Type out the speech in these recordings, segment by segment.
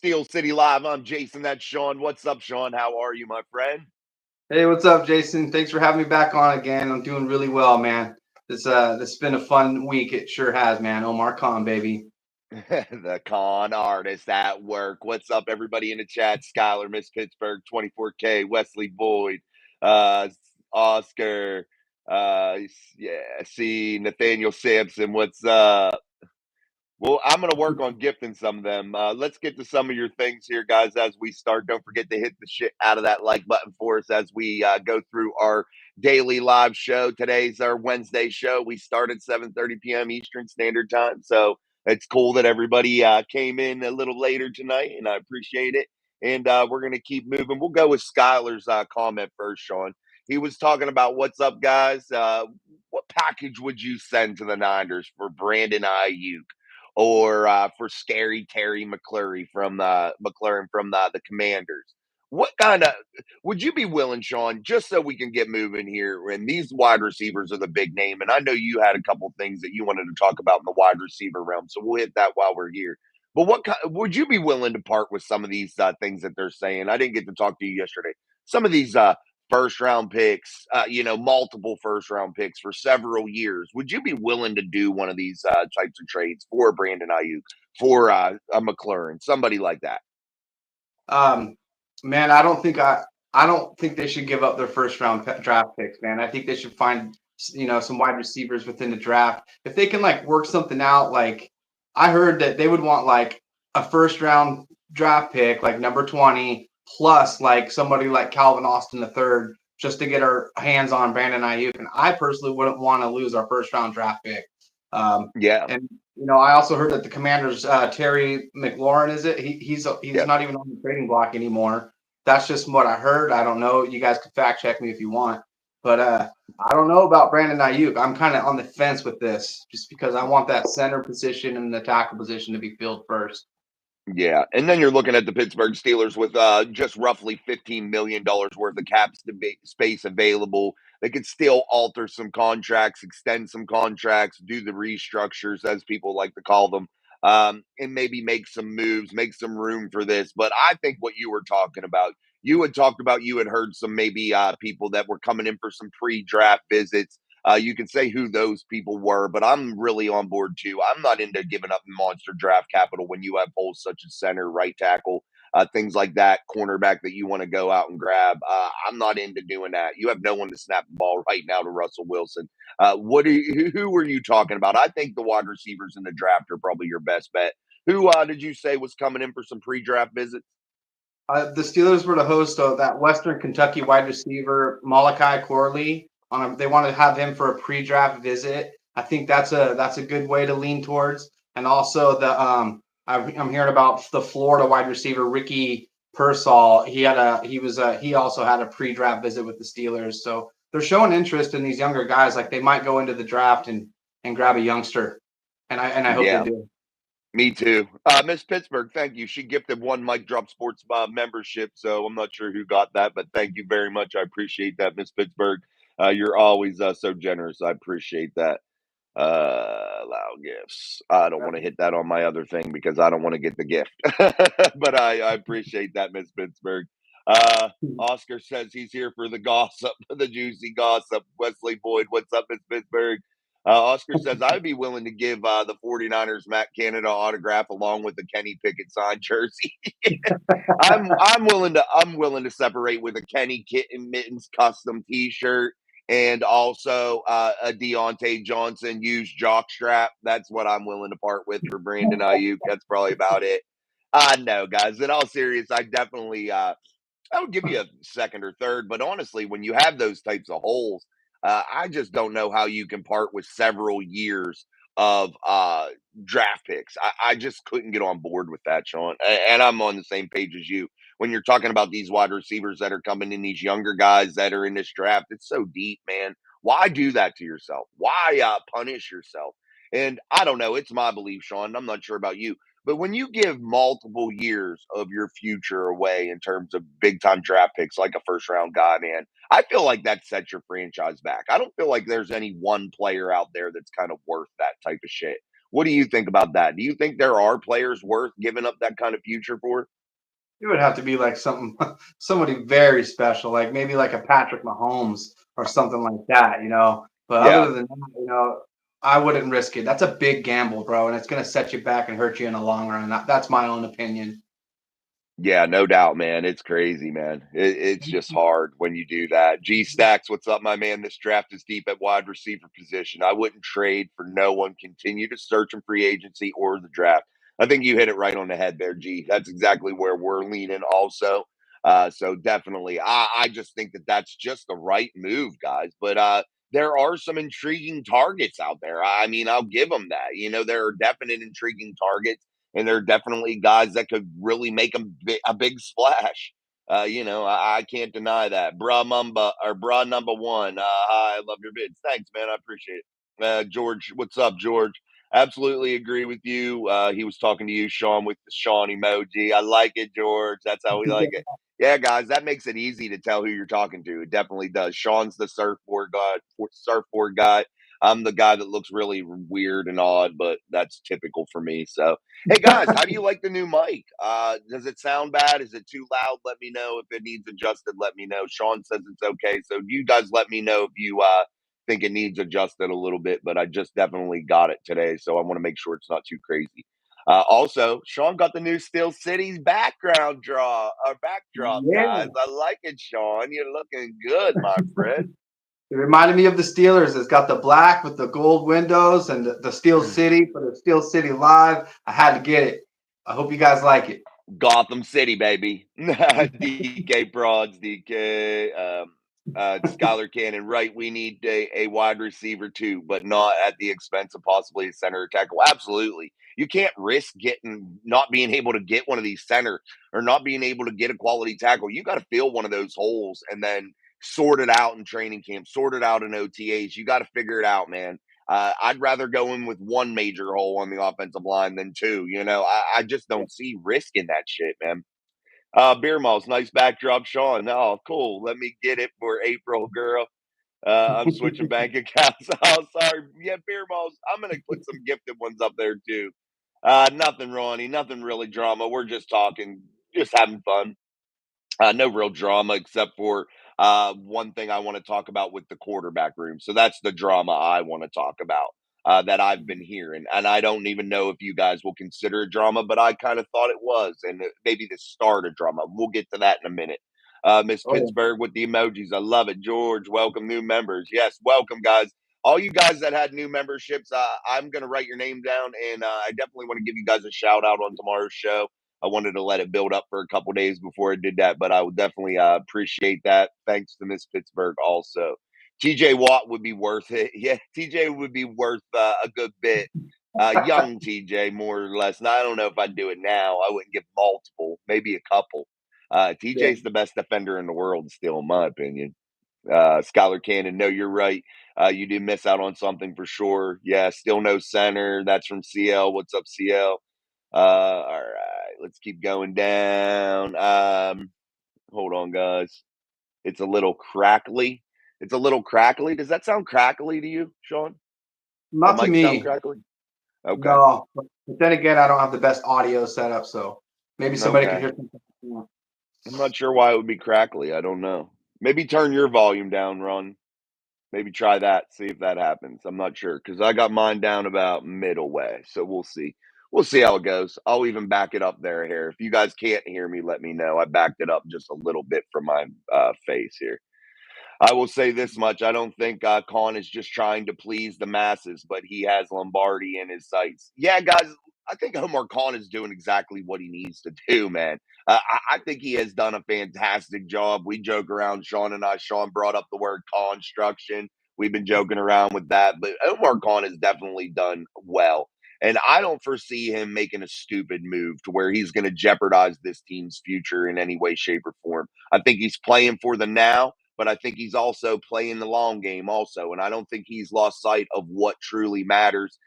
Steel City Live. I'm Jason. That's Sean. What's up, Sean? How are you, my friend? Hey, what's up, Jason? Thanks for having me back on again. I'm doing really well, man. This has been a fun week. It sure has, man. Omar Khan, baby. The con artist at work. What's up, everybody in the chat? Skylar, Miss Pittsburgh, 24K, Wesley Boyd, uh, Oscar, yeah, see Nathaniel Sampson. What's up? Well, I'm going to work on gifting some of them. Let's get to some of your things here, guys, as we start. Don't forget to hit the shit out of that like button for us as we go through our daily live show. Today's our Wednesday show. We start at 7:30 p.m. Eastern Standard Time. So it's cool that everybody came in a little later tonight, and I appreciate it. And we're going to keep moving. We'll go with Skylar's comment first, Sean. He was talking about what's up, guys. What package would you send to the Niners for Brandon Ayuk? Or for Scary Terry McLaurin from the Commanders. What kind of would you be willing, Sean? Just so we can get moving here, and these wide receivers are the big name, and I know you had a couple things that you wanted to talk about in the wide receiver realm, so we'll hit that while we're here. But would you be willing to part with some of these things that they're saying? I didn't get to talk to you yesterday. Some of these first round picks, multiple first round picks for several years. Would you be willing to do one of these types of trades for Brandon Ayuk, for a McLaurin, somebody like that? Um, Man, I don't think they should give up their first round draft picks, man. I think they should find some wide receivers within the draft if they can like work something out. Like I heard that they would want like a first round draft pick, like number 20, plus like somebody like Calvin Austin the third, just to get our hands on Brandon Ayuk. And I personally wouldn't want to lose our first round draft pick. Yeah, And I also heard that the Commanders, Terry McLaurin, is it? He's yeah. not even on the trading block anymore. That's just what I heard. I don't know. You guys can fact check me if you want, but I don't know about Brandon Ayuk. I'm kind of on the fence with this, just because I want that center position and the tackle position to be filled first. Yeah, and then you're looking at the Pittsburgh Steelers with just roughly $15 million worth of space available. They could still alter some contracts, extend some contracts, do the restructures, as people like to call them, and maybe make some moves, make some room for this. But I think what you were talking about, you had heard some maybe people that were coming in for some pre-draft visits. You can say who those people were, but I'm really on board too. I'm not into giving up monster draft capital when you have holes such as center, right tackle, things like that, cornerback that you want to go out and grab. I'm not into doing that. You have no one to snap the ball right now to Russell Wilson. Who are you talking about? I think the wide receivers in the draft are probably your best bet. Who did you say was coming in for some pre-draft visits? The Steelers were to host that Western Kentucky wide receiver Malachi Corley. They want to have him for a pre-draft visit. I think that's a good way to lean towards. And also I'm hearing about the Florida wide receiver Ricky Pearsall. He also had a pre-draft visit with the Steelers. So they're showing interest in these younger guys. Like they might go into the draft and grab a youngster. And I hope they Yeah. do. Me too. Miss Pittsburgh, thank you. She gifted one Mike Drop Sports membership, so I'm not sure who got that, but thank you very much. I appreciate that, Miss Pittsburgh. You're always so generous. I appreciate that. Allow gifts. I don't want to hit that on my other thing because I don't want to get the gift, but I appreciate that, Miss Pittsburgh. Uh, Oscar says he's here for the gossip, the juicy gossip. Wesley Boyd, what's up, Miss Pittsburgh? Oscar says, I'd be willing to give the 49ers Matt Canada autograph along with the Kenny Pickett signed jersey. I'm willing to separate with a Kenny Kitten Mittens custom T-shirt and also a Deontay Johnson used jock strap. That's what I'm willing to part with for Brandon Ayuk. That's probably about it. I know, guys. In all seriousness, I would give you a second or third, but honestly, when you have those types of holes, I just don't know how you can part with several years of draft picks. I just couldn't get on board with that, Sean. And I'm on the same page as you. When you're talking about these wide receivers that are coming in, these younger guys that are in this draft, it's so deep, man. Why do that to yourself? Why punish yourself? And I don't know. It's my belief, Sean. I'm not sure about you. But when you give multiple years of your future away in terms of big time draft picks, like a first round guy, man, I feel like that sets your franchise back. I don't feel like there's any one player out there that's kind of worth that type of shit. What do you think about that? Do you think there are players worth giving up that kind of future for? It would have to be like somebody very special, like maybe like a Patrick Mahomes or something like that, you know. But Yeah. other than that, you know, I wouldn't risk it. That's a big gamble, bro, and it's gonna set you back and hurt you in the long run. That's my own opinion. Yeah, no doubt, man. It's crazy, man. It's just hard when you do that. G Stacks, what's up, my man? This draft is deep at wide receiver position. I wouldn't trade for no one. Continue to search in free agency or the draft. I think you hit it right on the head there, G. That's exactly where we're leaning also. So definitely, I just think that that's just the right move, guys. But there are some intriguing targets out there. I mean, I'll give them that. You know, there are definite intriguing targets and there are definitely guys that could really make a big splash. You know, I can't deny that. Bruh Mumba or Bruh number one. Hi, I love your vids. Thanks, man. I appreciate it. George, what's up, George? Absolutely agree with you. He was talking to you, Sean, with the Sean emoji. I like it, George. That's how we like it. Yeah, guys, that makes it easy to tell who you're talking to. It definitely does. Sean's the surfboard guy. I'm the guy that looks really weird and odd, but that's typical for me. So, hey guys, how do you like the new mic? Does it sound bad? Is it too loud? Let me know. If it needs adjusted, let me know. Sean says it's okay. So you guys let me know if you think it needs adjusted a little bit, but I just definitely got it today. So I want to make sure it's not too crazy. Also, Sean got the new Steel Cities background draw or backdrop, Yeah. guys. I like it, Sean. You're looking good, my friend. It reminded me of the Steelers. It's got the black with the gold windows and the Steel City for the Steel City Live. I had to get it. I hope you guys like it. Gotham City, baby. DK Broads, DK. Skylar Cannon, right? We need a wide receiver too, but not at the expense of possibly a center or tackle. Absolutely. You can't risk not being able to get one of these center or not being able to get a quality tackle. You got to fill one of those holes and then sort it out in training camp, sort it out in OTAs. You got to figure it out, man. I'd rather go in with one major hole on the offensive line than two. You know, I just don't see risk in that shit, man. Beer Malls, nice backdrop, Sean. Oh, cool. Let me get it for April, girl. I'm switching bank accounts. Oh, sorry. Yeah, Beer Malls. I'm gonna put some gifted ones up there too. Nothing, Ronnie. Nothing really drama. We're just talking, just having fun. No real drama except for one thing I want to talk about with the quarterback room. So that's the drama I want to talk about that I've been hearing. And I don't even know if you guys will consider it drama, but I kind of thought it was. And maybe the start of drama. We'll get to that in a minute. Miss Oh, Pittsburgh with the emojis. I love it. George, welcome new members. Yes, welcome, guys. All you guys that had new memberships, I'm going to write your name down. And I definitely want to give you guys a shout out on tomorrow's show. I wanted to let it build up for a couple days before I did that, but I would definitely appreciate that. Thanks to Miss Pittsburgh also. TJ Watt would be worth it. Yeah, TJ would be worth a good bit. Young TJ, more or less. And I don't know if I'd do it now. I wouldn't give multiple, maybe a couple. yeah. TJ's the best defender in the world, still, in my opinion. Skylar Cannon, no, you're right. You did miss out on something for sure. Yeah, still no center. That's from CL. What's up, CL? All right, let's keep going down. Hold on, guys. It's a little crackly. It's a little crackly. Does that sound crackly to you, Sean? The Not to mic sound me. crackly? Okay. No. But then again, I don't have the best audio setup, so maybe somebody could Okay. hear something. I'm not sure why it would be crackly. I don't know. Maybe turn your volume down, Ron. Maybe try that, see if that happens. I'm not sure because I got mine down about middle way, so we'll see. We'll see how it goes. I'll even back it up there here. If you guys can't hear me, let me know. I backed it up just a little bit from my face here. I will say this much. I don't think Khan is just trying to please the masses, but he has Lombardi in his sights. Yeah, guys, I think Omar Khan is doing exactly what he needs to do, man. I think he has done a fantastic job. We joke around, Sean and I. Sean brought up the word construction. We've been joking around with that, but Omar Khan has definitely done well. And I don't foresee him making a stupid move to where he's going to jeopardize this team's future in any way, shape, or form. I think he's playing for the now, but I think he's also playing the long game also. And I don't think he's lost sight of what truly matters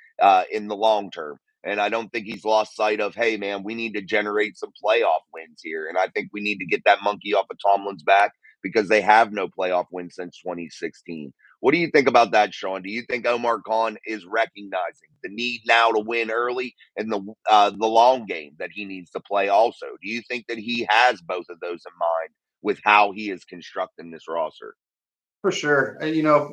in the long term. And I don't think he's lost sight of, hey, man, we need to generate some playoff wins here. And I think we need to get that monkey off of Tomlin's back because they have no playoff wins since 2016. What do you think about that, Sean? Do you think Omar Khan is recognizing the need now to win early and the long game that he needs to play also? Do you think that he has both of those in mind with how he is constructing this roster? For sure.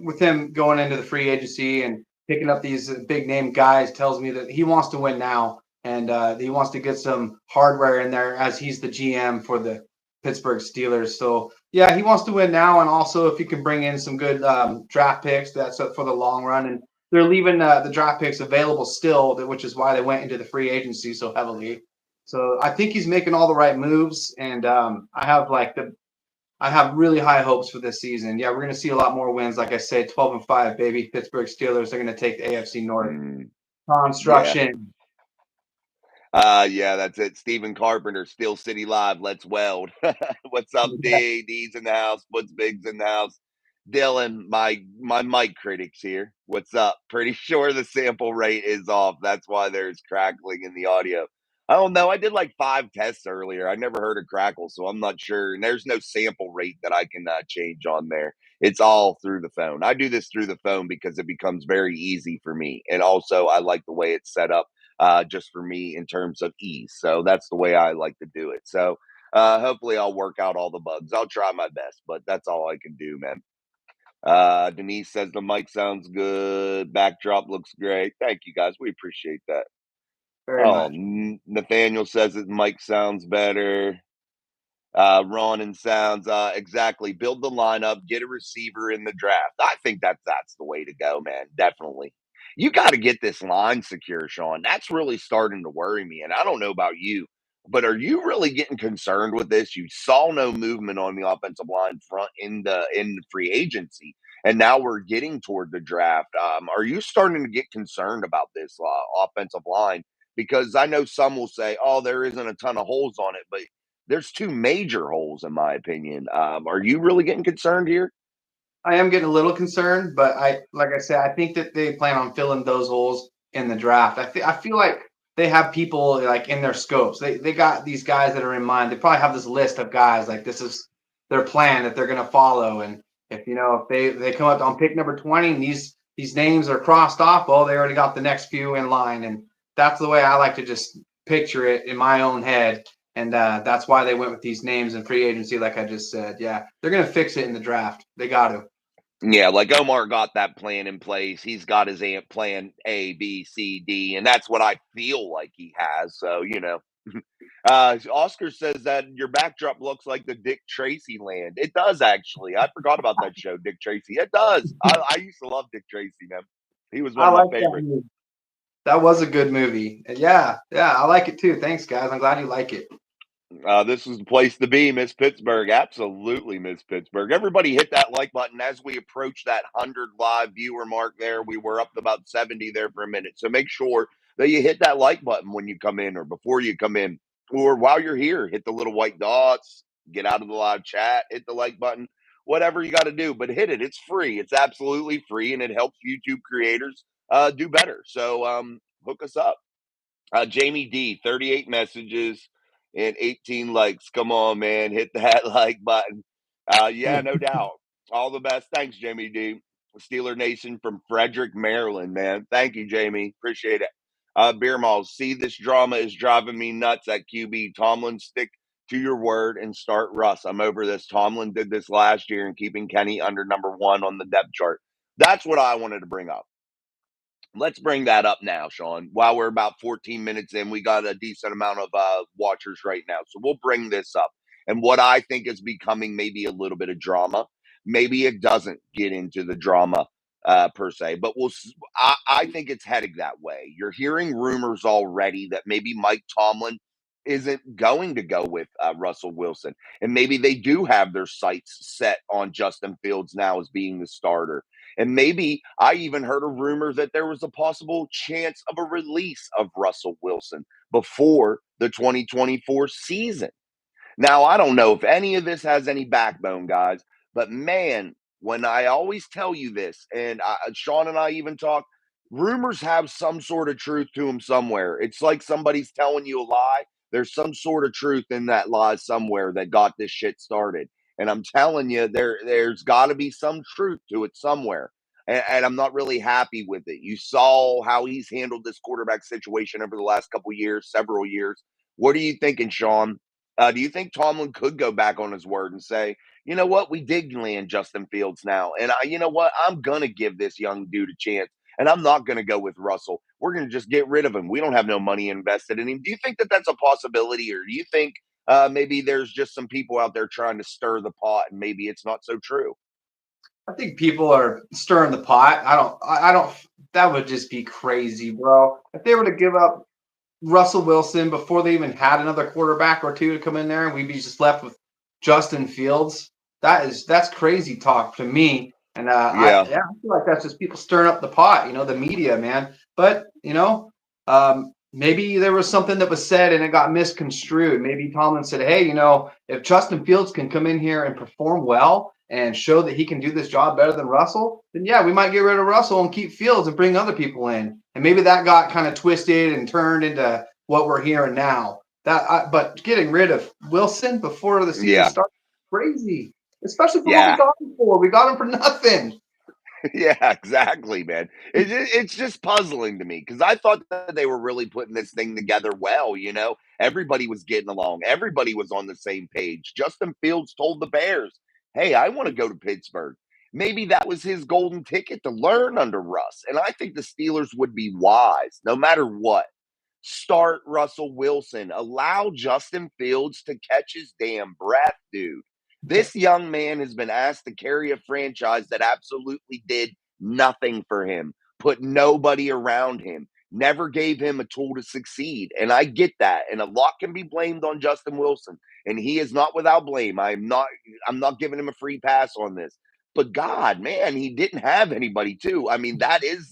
With him going into the free agency and picking up these big name guys tells me that he wants to win now and he wants to get some hardware in there as he's the GM for the Pittsburgh Steelers. So, yeah, he wants to win now. And also, if he can bring in some good draft picks, that's for the long run. And they're leaving the draft picks available still, which is why they went into the free agency so heavily. So I think he's making all the right moves. And I have really high hopes for this season. Yeah, we're going to see a lot more wins. Like I say, 12-5, baby. Pittsburgh Steelers. They're going to take the AFC North. Mm, yeah. Construction. Yeah, that's it. Stephen Carpenter, Steel City Live. Let's weld. What's up, Yeah, D? D's in the house. What's Big's in the house? Dylan, my mic critics here. What's up? Pretty sure the sample rate is off. That's why there's crackling in the audio. I don't know. I did like 5 tests earlier. I never heard a crackle, so I'm not sure. And there's no sample rate that I can change on there. It's all through the phone. I do this through the phone because it becomes very easy for me, and also I like the way it's set up just for me in terms of ease. So that's the way I like to do it. So hopefully I'll work out all the bugs. I'll try my best, but that's all I can do, man. Denise says the mic sounds good. Backdrop looks great. Thank you guys. We appreciate that. very Oh, much. Nathaniel says his mic sounds better. Ronan sounds exactly. Build the lineup, get a receiver in the draft. I think that's the way to go, man. Definitely. You got to get this line secure, Sean. That's really starting to worry me. And I don't know about you, but are you really getting concerned with this? You saw no movement on the offensive line front in the free agency, and now we're getting toward the draft. Are you starting to get concerned about this offensive line? Because I know some will say, "Oh, there isn't a ton of holes on it," but there's 2 major holes in my opinion. Are you really getting concerned here? I am getting a little concerned, but like I said, I think that they plan on filling those holes in the draft. I feel like they have people like in their scopes. They got these guys that are in mind. They probably have this list of guys like this is their plan that they're going to follow. And if they come up on pick number 20 and these names are crossed off, well, they already got the next few in line. And that's the way I like to just picture it in my own head. And that's why they went with these names in free agency, like I just said. Yeah, they're going to fix it in the draft. They got to. Yeah, like Omar got that plan in place. He's got his plan A, B, C, D, and that's what I feel like he has. So, Oscar says that your backdrop looks like the Dick Tracy land. It does actually. I forgot about that show, Dick Tracy. It does. I used to love Dick Tracy, man. He was one I of my like that favorites. movie. That was a good movie. Yeah, yeah, I like it too. Thanks, guys. I'm glad you like it. This is the place to be, Miss Pittsburgh. Absolutely, Miss Pittsburgh. Everybody hit that like button as we approach that 100 live viewer mark there. We were up to about 70 there for a minute. So make sure that you hit that like button when you come in or before you come in or while you're here. Hit the little white dots, get out of the live chat, hit the like button, whatever you got to do. But hit it. It's free. It's absolutely free and it helps YouTube creators do better. So hook us up. Jamie D, 38 messages and 18 likes. Come on, man. Hit that like button. Yeah, no doubt. All the best. Thanks, Jamie D. Steeler Nation from Frederick, Maryland, man. Thank you, Jamie. Appreciate it. Beer Malls, see, this drama is driving me nuts at QB. Tomlin, stick to your word and start Russ. I'm over this. Tomlin did this last year and keeping Kenny under number 1 on the depth chart. That's what I wanted to bring up. Let's bring that up now, Sean. While we're about 14 minutes in, we got a decent amount of watchers right now. So we'll bring this up. And what I think is becoming maybe a little bit of drama. Maybe it doesn't get into the drama per se, but I think it's heading that way. You're hearing rumors already that maybe Mike Tomlin isn't going to go with Russell Wilson. And maybe they do have their sights set on Justin Fields now as being the starter. And maybe I even heard a rumor that there was a possible chance of a release of Russell Wilson before the 2024 season. Now, I don't know if any of this has any backbone, guys, but man, when I always tell you this, and Sean and I even talk, rumors have some sort of truth to them somewhere. It's like somebody's telling you a lie. There's some sort of truth in that lie somewhere that got this shit started. And I'm telling you, there's got to be some truth to it somewhere. and I'm not really happy with it. You saw how he's handled this quarterback situation over the last couple years, several years. What are you thinking, Sean? Do you think Tomlin could go back on his word and say, you know what, we did land Justin Fields now, and you know what, I'm gonna give this young dude a chance, and I'm not gonna go with Russell. We're gonna just get rid of him. We don't have no money invested in him. Do you think that that's a possibility, or do you think maybe there's just some people out there trying to stir the pot, and maybe it's not so true? I think people are stirring the pot. I don't. That would just be crazy, bro. If they were to give up Russell Wilson before they even had another quarterback or two to come in there, and we'd be just left with Justin Fields. That's crazy talk to me. And Yeah, I feel like that's just people stirring up the pot, the media, man. But maybe there was something that was said and it got misconstrued. Maybe Tomlin said, "Hey, if Justin Fields can come in here and perform well and show that he can do this job better than Russell, then yeah, we might get rid of Russell and keep Fields and bring other people in." And maybe that got kind of twisted and turned into what we're hearing now. But getting rid of Wilson before the season yeah, starts, crazy, especially for what we yeah. got him for. We got him for nothing. Yeah, exactly, man. It's just puzzling to me because I thought that they were really putting this thing together well. Everybody was getting along, everybody was on the same page. Justin Fields told the Bears, "Hey, I want to go to Pittsburgh." Maybe that was his golden ticket to learn under Russ, and I think the Steelers would be wise, no matter what. Start Russell Wilson. Allow Justin Fields to catch his damn breath, dude. This young man has been asked to carry a franchise that absolutely did nothing for him, put nobody around him, never gave him a tool to succeed. And I get that. And a lot can be blamed on Justin Wilson. And he is not without blame. I'm not giving him a free pass on this. But God, man, he didn't have anybody too. I mean, that is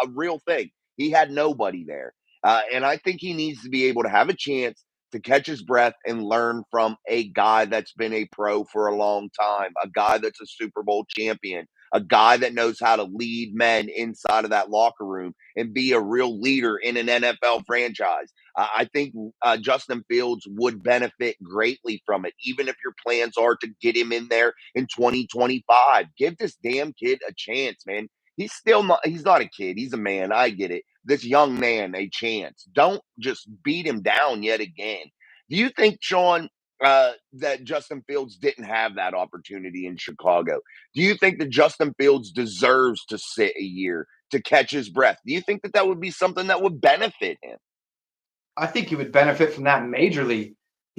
a real thing. He had nobody there. And I think he needs to be able to have a chance to catch his breath and learn from a guy that's been a pro for a long time, a guy that's a Super Bowl champion, a guy that knows how to lead men inside of that locker room and be a real leader in an NFL franchise. I think Justin Fields would benefit greatly from it, even if your plans are to get him in there in 2025. Give this damn kid a chance, man. He's not a kid. He's a man. I get it. This young man a chance. Don't just beat him down yet again. Do you think, Sean, that Justin Fields didn't have that opportunity in Chicago? Do you think that Justin Fields deserves to sit a year to catch his breath? Do you think that that would be something that would benefit him? I think he would benefit from that majorly.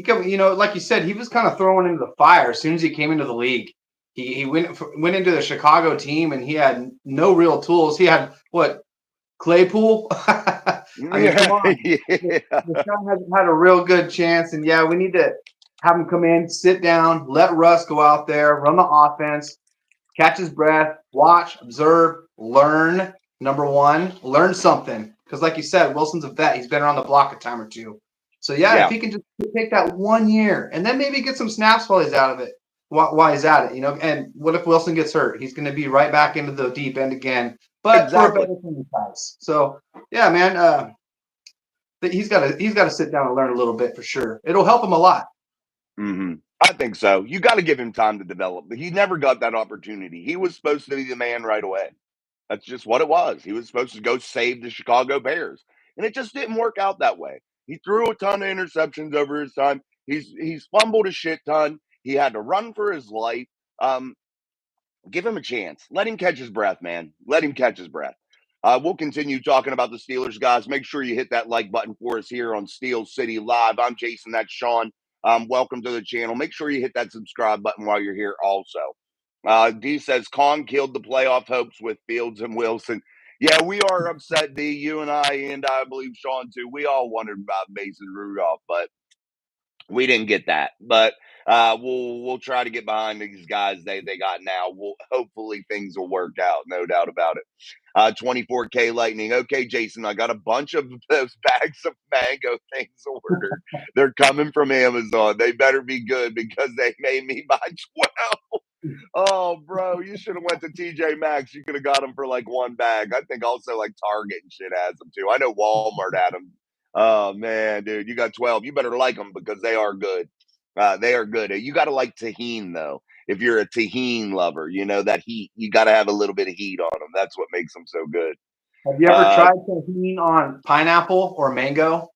Like you said, he was kind of thrown into the fire as soon as he came into the league. He went into the Chicago team and he had no real tools. He had what, Claypool? I mean, come Yeah, on. yeah, The guy hasn't had a real good chance. And yeah, we need to have him come in, sit down, let Russ go out there, run the offense, catch his breath, watch, observe, learn. Number one, learn something. Because, like you said, Wilson's a vet. He's been around the block a time or two. So, yeah, if yeah. he can just take that 1 year and then maybe get some snaps while he's out of it, while he's at it, And what if Wilson gets hurt? He's going to be right back into the deep end again, but for a Exactly. better franchise. So, yeah, man, he's got to sit down and learn a little bit for sure. It'll help him a lot. I think so. You got to give him time to develop. He never got that opportunity. He was supposed to be the man right away. That's just what it was. He was supposed to go save the Chicago Bears, and it just didn't work out that way. He threw a ton of interceptions over his time. He's fumbled a shit ton. He had to run for his life. Um, Give him a chance. Let him catch his breath, man. Let him catch his breath. We'll continue talking about the Steelers, guys. Make sure you hit that like button for us here on Steel City Live. I'm Jason. That's Sean. Welcome to the channel. Make sure you hit that subscribe button while you're here also. D says, Khan killed the playoff hopes with Fields and Wilson. Yeah, we are upset, D. You and I believe Sean, too. We all wondered about Mason Rudolph, but we didn't get that, but we'll try to get behind these guys they got now. Hopefully things will work out, no doubt about it. 24K Lightning. Okay, Jason, I got a bunch of those bags of mango things ordered. They're coming from Amazon. They better be good because they made me buy 12. Oh, bro, you should have went to TJ Maxx. You could have got them for like one bag. I think also like Target and shit has them too. I know Walmart had them. Oh man, dude, you got 12. You better like them because they are good. They are good. You got to like tahine though. if you're a tahine lover, that heat, you got to have a little bit of heat on them. That's what makes them so good. Have you ever Uh, tried tahini on pineapple or mango?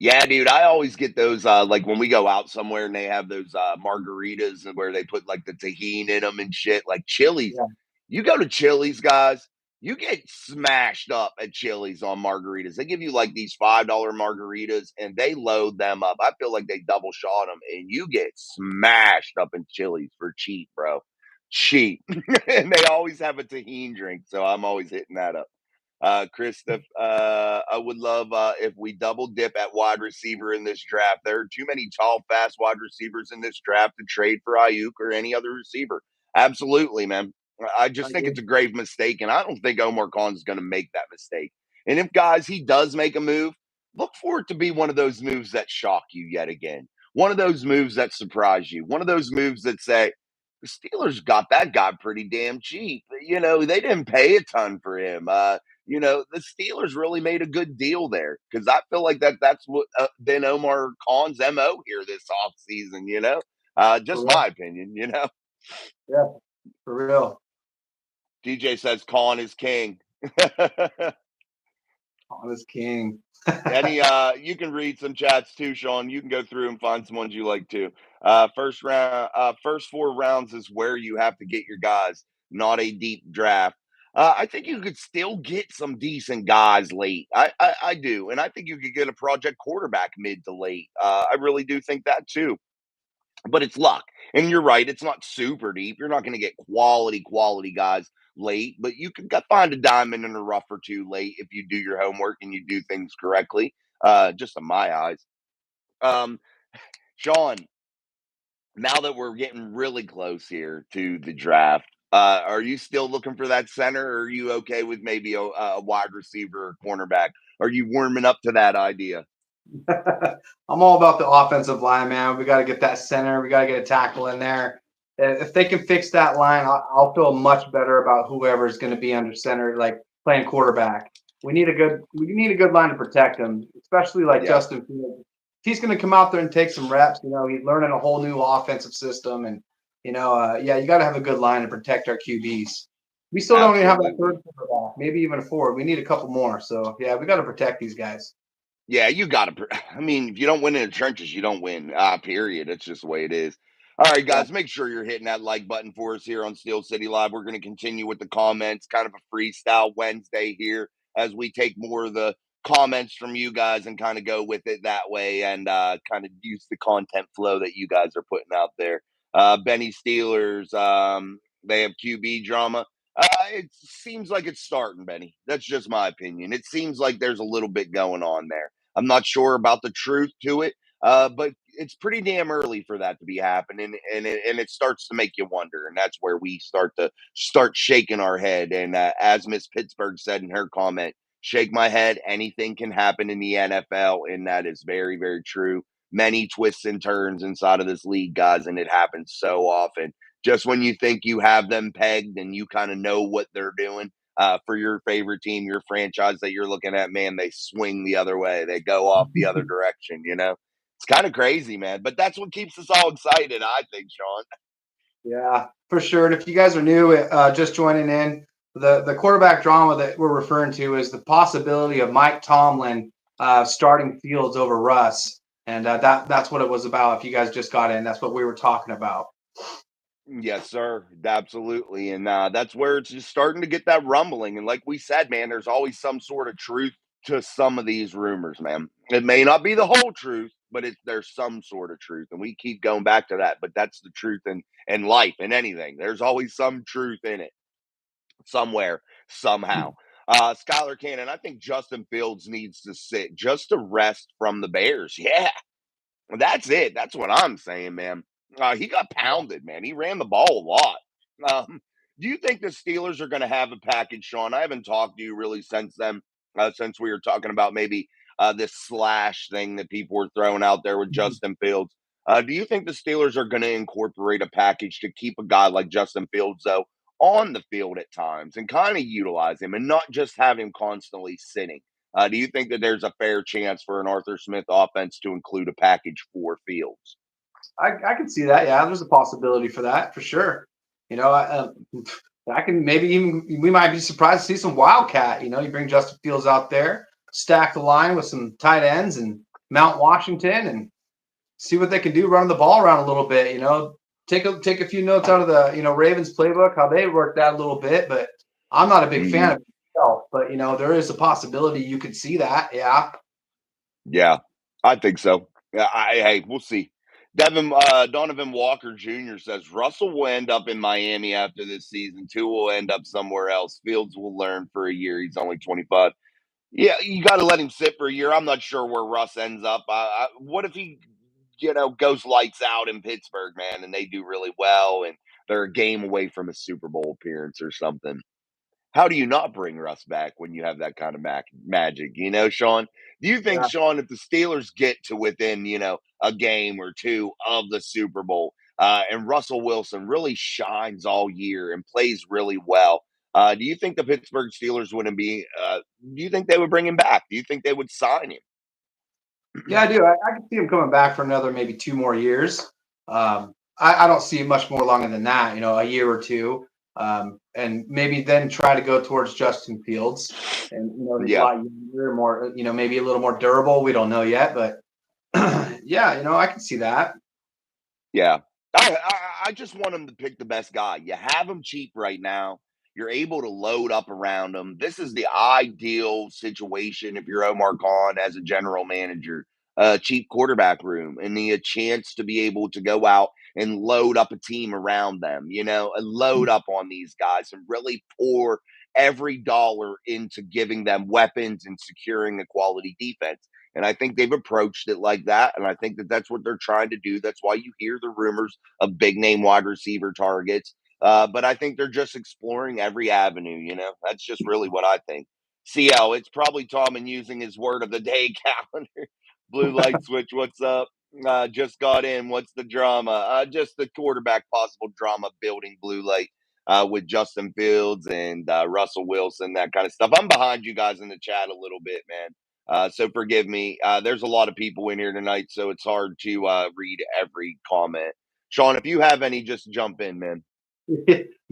Yeah, dude, I always get those, like, when we go out somewhere and they have those, margaritas and where they put, like, the tahini in them and shit, like Chili's. Yeah, You go to Chili's, guys, you get smashed up at Chili's on margaritas. They give you, like, these $5 margaritas, and they load them up. I feel like they double shot them, and you get smashed up in Chili's for cheap, bro. Cheap. And they always have a tahini drink, so I'm always hitting that up. Christoph, I would love if we double dip at wide receiver in this draft. There are too many tall, fast wide receivers in this draft to trade for Ayuk or any other receiver. Absolutely, man. I I just think agree. it's a grave mistake, and I don't think Omar Khan is going to make that mistake. And if, guys, he does make a move, look for it to be one of those moves that shock you yet again. One of those moves that surprise you. One of those moves that say, the Steelers got that guy pretty damn cheap. They didn't pay a ton for him. The Steelers really made a good deal there because I feel like that's what been Omar Khan's MO here this offseason. For Just real. my opinion. Yeah, for real. DJ says Khan is king. Honest king. You can read some chats too, Sean. You can go through and find some ones you like too. First 4 rounds is where you have to get your guys, not a deep draft. I think you could still get some decent guys late. I do, and I think you could get a project quarterback mid to late. I really do think that too. But it's luck. And you're right, it's not super deep. You're not going to get quality guys late, but you can find a diamond in the rough or two late if you do your homework and you do things correctly. Just in my eyes. Um, Sean, now that we're getting really close here to the draft, are you still looking for that center, or are you okay with maybe a wide receiver or cornerback? Are you warming up to that idea? I'm all about the offensive line, man. We got to get that center. We got to get a tackle in there. If they can fix that line, I'll feel much better about whoever is going to be under center, like playing quarterback. We need a good line to protect him, especially like Yeah, Justin Fields. He's going to come out there and take some reps. He's learning a whole new offensive system, and yeah, you got to have a good line to protect our QBs. We still don't even have a absolutely. third quarterback, maybe even a fourth. We need a couple more. So yeah, we got to protect these guys. Yeah, you got to. I mean, if you don't win in the trenches, you don't win. Period. It's just the way it is. All right, Yeah. guys, make sure you're hitting that like button for us here on Steel City Live. We're going to continue with the comments, kind of a freestyle Wednesday here as we take more of the comments from you guys and kind of go with it that way and kind of use the content flow that you guys are putting out there. Benny Steelers, they have QB drama. It seems like it's starting, Benny. That's just my opinion. It seems like there's a little bit going on there. I'm not sure about the truth to it, but it's pretty damn early for that to be happening, and it starts to make you wonder, and that's where we start shaking our head. And as Miss Pittsburgh said in her comment, "Shake my head. Anything can happen in the NFL," and that is very, very true. Many twists and turns inside of this league, guys, and it happens so often. Just when you think you have them pegged and you kind of know what they're doing, for your favorite team, your franchise that you're looking at, man, they swing the other way. They go off the other direction. It's kind of crazy, man. But that's what keeps us all excited, I think, Sean. Yeah, for sure. And if you guys are new, just joining in, the quarterback drama that we're referring to is the possibility of Mike Tomlin starting Fields over Russ, and that's what it was about. If you guys just got in, that's what we were talking about. Yes, sir. Absolutely. And that's where it's just starting to get that rumbling. And like we said, man, there's always some sort of truth to some of these rumors, man. It may not be the whole truth, but there's some sort of truth. And we keep going back to that. But that's the truth in life and anything. There's always some truth in it somewhere, somehow. Skylar Cannon, I think Justin Fields needs to sit just to rest from the Bears. Yeah, that's it. That's what I'm saying, man. He got pounded, man. He ran the ball a lot. Do you think the Steelers are going to have a package, Sean? I haven't talked to you really since then, since we were talking about maybe this slash thing that people were throwing out there with Justin Fields. Do you think the Steelers are going to incorporate a package to keep a guy like Justin Fields, though, on the field at times and kind of utilize him and not just have him constantly sitting? Do you think that there's a fair chance for an Arthur Smith offense to include a package for Fields? I can see that. Yeah, there's a possibility for that for sure. You know, I can maybe even we might be surprised to see some Wildcat. You know, you bring Justin Fields out there, stack the line with some tight ends and Mount Washington, and see what they can do running the ball around a little bit. You know, take a few notes out of the Ravens playbook, how they worked that a little bit. But I'm not a big fan Hmm. of it myself. But there is a possibility you could see that. Yeah. Yeah, I think so. Yeah, hey, we'll see. Donovan Walker Jr. says Russell will end up in Miami after this season. Tua will end up somewhere else. Fields will learn for a year. He's only 25. Yeah, you got to let him sit for a year. I'm not sure where Russ ends up. What if he, goes lights out in Pittsburgh, man, and they do really well, and they're a game away from a Super Bowl appearance or something? How do you not bring Russ back when you have that kind of magic? Sean? Do you think, Yeah. Sean, if the Steelers get to within, a game or two of the Super Bowl, and Russell Wilson really shines all year and plays really well, do you think the Pittsburgh Steelers wouldn't be? Do you think they would bring him back? Do you think they would sign Yeah, I him? do. I can see him coming back for another maybe 2 more years. I don't see much more longer than that, a year or two. And maybe then try to go towards Justin Fields. And, he's a Yeah, lot younger, more, maybe a little more durable. We don't know yet. But yeah, I can see that. yeah. I just want him to pick the best guy. You have him cheap right now. You're able to load up around him. This is the ideal situation if you're Omar Khan as a general manager. A cheap quarterback room and the a chance to be able to go out and load up a team around them, and load up on these guys and really pour every dollar into giving them weapons and securing a quality defense. And I think they've approached it like that. And I think that that's what they're trying to do. That's why you hear the rumors of big name wide receiver targets. But I think they're just exploring every avenue. That's just really what I think. CL, it's probably Tom and using his word of the day calendar. Blue light switch, what's up? Just got in. What's the drama? Just the quarterback possible drama building blue light with Justin Fields and Russell Wilson, that kind of stuff. I'm behind you guys in the chat a little bit, man. So forgive me. There's a lot of people in here tonight, so it's hard to read every comment. Sean, if you have any, just jump in, man.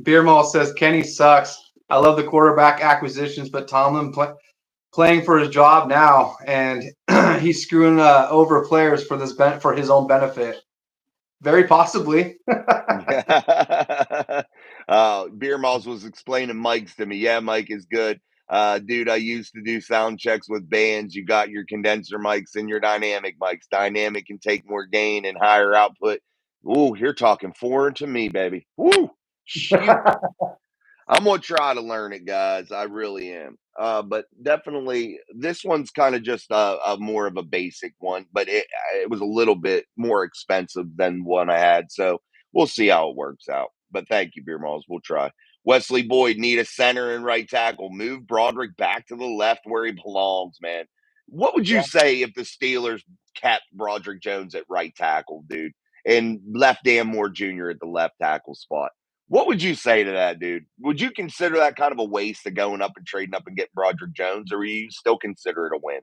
Beer Mall says Kenny sucks. I love the quarterback acquisitions, but Tomlin playing for his job now, and he's screwing over players for for his own benefit. Very possibly. Beer Malls was explaining mics to me. Yeah, Mike is good. Dude, I used to do sound checks with bands. You got your condenser mics and your dynamic mics. Dynamic can take more gain and higher output. Ooh, you're talking foreign to me, baby. Woo! Shoot. I'm gonna try to learn it, guys. I really am. But definitely, this one's kind of just a more of a basic one, but it was a little bit more expensive than one I had, so we'll see how it works out. But thank you, Beer Malls. We'll try. Wesley Boyd need a center and right tackle. Move Broderick back to the left where he belongs, man. What would you Yeah. say if the Steelers kept Broderick Jones at right tackle, dude, and left Dan Moore Jr. at the left tackle spot? What would you say to that, dude? Would you consider that kind of a waste of going up and trading up and getting Broderick Jones, or will you still consider it a win?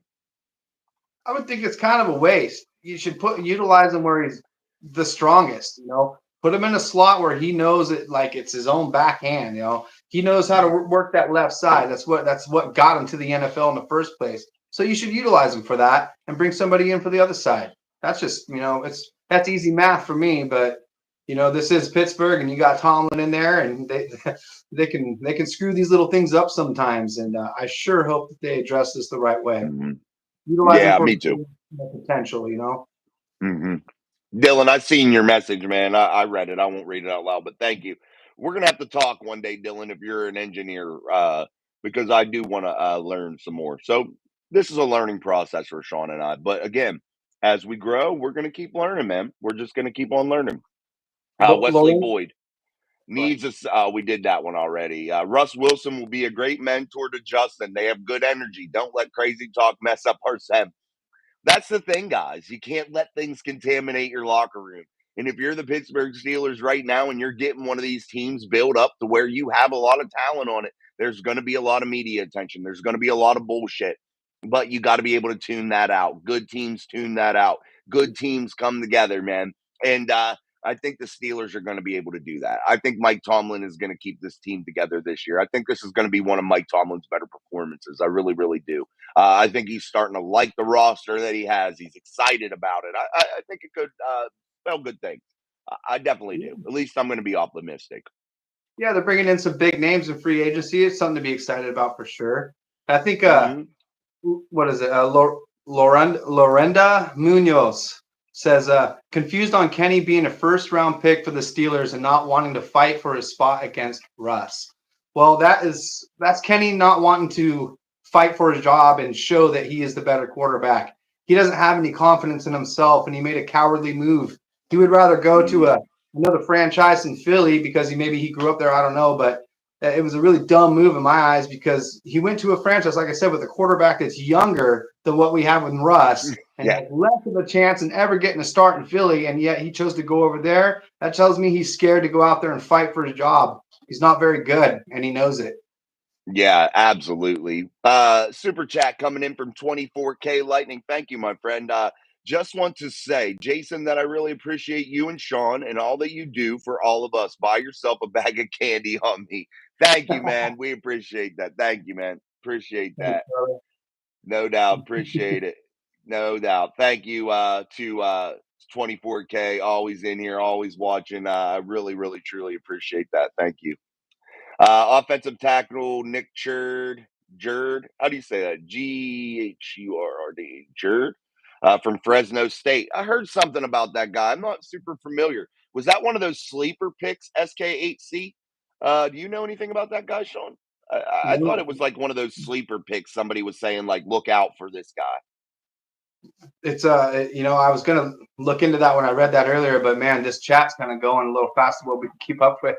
I would think it's kind of a waste. You should utilize him where he's the strongest. Put him in a slot where he knows it like it's his own backhand. He knows how to work that left side. That's what got him to the NFL in the first place. So you should utilize him for that and bring somebody in for the other side. That's just that's easy math for me. But this is Pittsburgh, and you got Tomlin in there, and they they can screw these little things up sometimes. And I sure hope that they address this the right way. Mhm. Utilize them Yeah, for me too. potential. Mhm. Dylan, I seen your message, man. I read it. I won't read it out loud, but thank you. We're gonna have to talk one day, Dylan, if you're an engineer, because I do want to learn some more. So this is a learning process for Sean and I. But again, as we grow, we're gonna keep learning, man. We're just gonna keep on learning. Wesley Low, Boyd right. needs us. We did that one already. Russ Wilson will be a great mentor to Justin. They have good energy. Don't let crazy talk mess up our seven. That's the thing, guys. You can't let things contaminate your locker room. And if you're the Pittsburgh Steelers right now and you're getting one of these teams built up to where you have a lot of talent on it, there's going to be a lot of media attention. There's going to be a lot of bullshit. But you got to be able to tune that out. Good teams tune that out. Good teams come together, man. And I think the Steelers are going to be able to do that. I think Mike Tomlin is going to keep this team together this year. I think this is going to be one of Mike Tomlin's better performances. I really, really do. I think he's starting to like the roster that he has. He's excited about it. I think it could spell good things. I definitely do. At least I'm going to be optimistic. Yeah, they're bringing in some big names in free agency. It's something to be excited about for sure. I think what is it? Lorenda Munoz says confused on Kenny being a first round pick for the Steelers and not wanting to fight for his spot against Russ. Well, that's Kenny not wanting to fight for his job and show that he is the better quarterback. He doesn't have any confidence in himself, and he made a cowardly move. He would rather go to another franchise in Philly because he grew up there. I don't know, but it was a really dumb move in my eyes because he went to a franchise, like I said, with a quarterback that's younger than what we have with Russ and has less of a chance in ever getting a start in Philly, and yet he chose to go over there. That tells me he's scared to go out there and fight for his job. He's not very good, and he knows it. Yeah, absolutely. Super chat coming in from 24K Lightning. Thank you, my friend. Just want to say, Jason, that I really appreciate you and Sean and all that you do for all of us. Buy yourself a bag of candy on me. Thank you, man. We appreciate that. Thank you, man. Appreciate that. No doubt. Appreciate it. No doubt. Thank you to 24K, always in here, always watching. I really, really, truly appreciate that. Thank you. Offensive tackle Nick Jurd. How do you say that? Ghurd. Jurd from Fresno State. I heard something about that guy. I'm not super familiar. Was that one of those sleeper picks? SK8C. Do you know anything about that guy, Sean? I thought it was like one of those sleeper picks. Somebody was saying like, look out for this guy. It's I was gonna look into that when I read that earlier, but man, this chat's kind of going a little faster than what we can keep up with.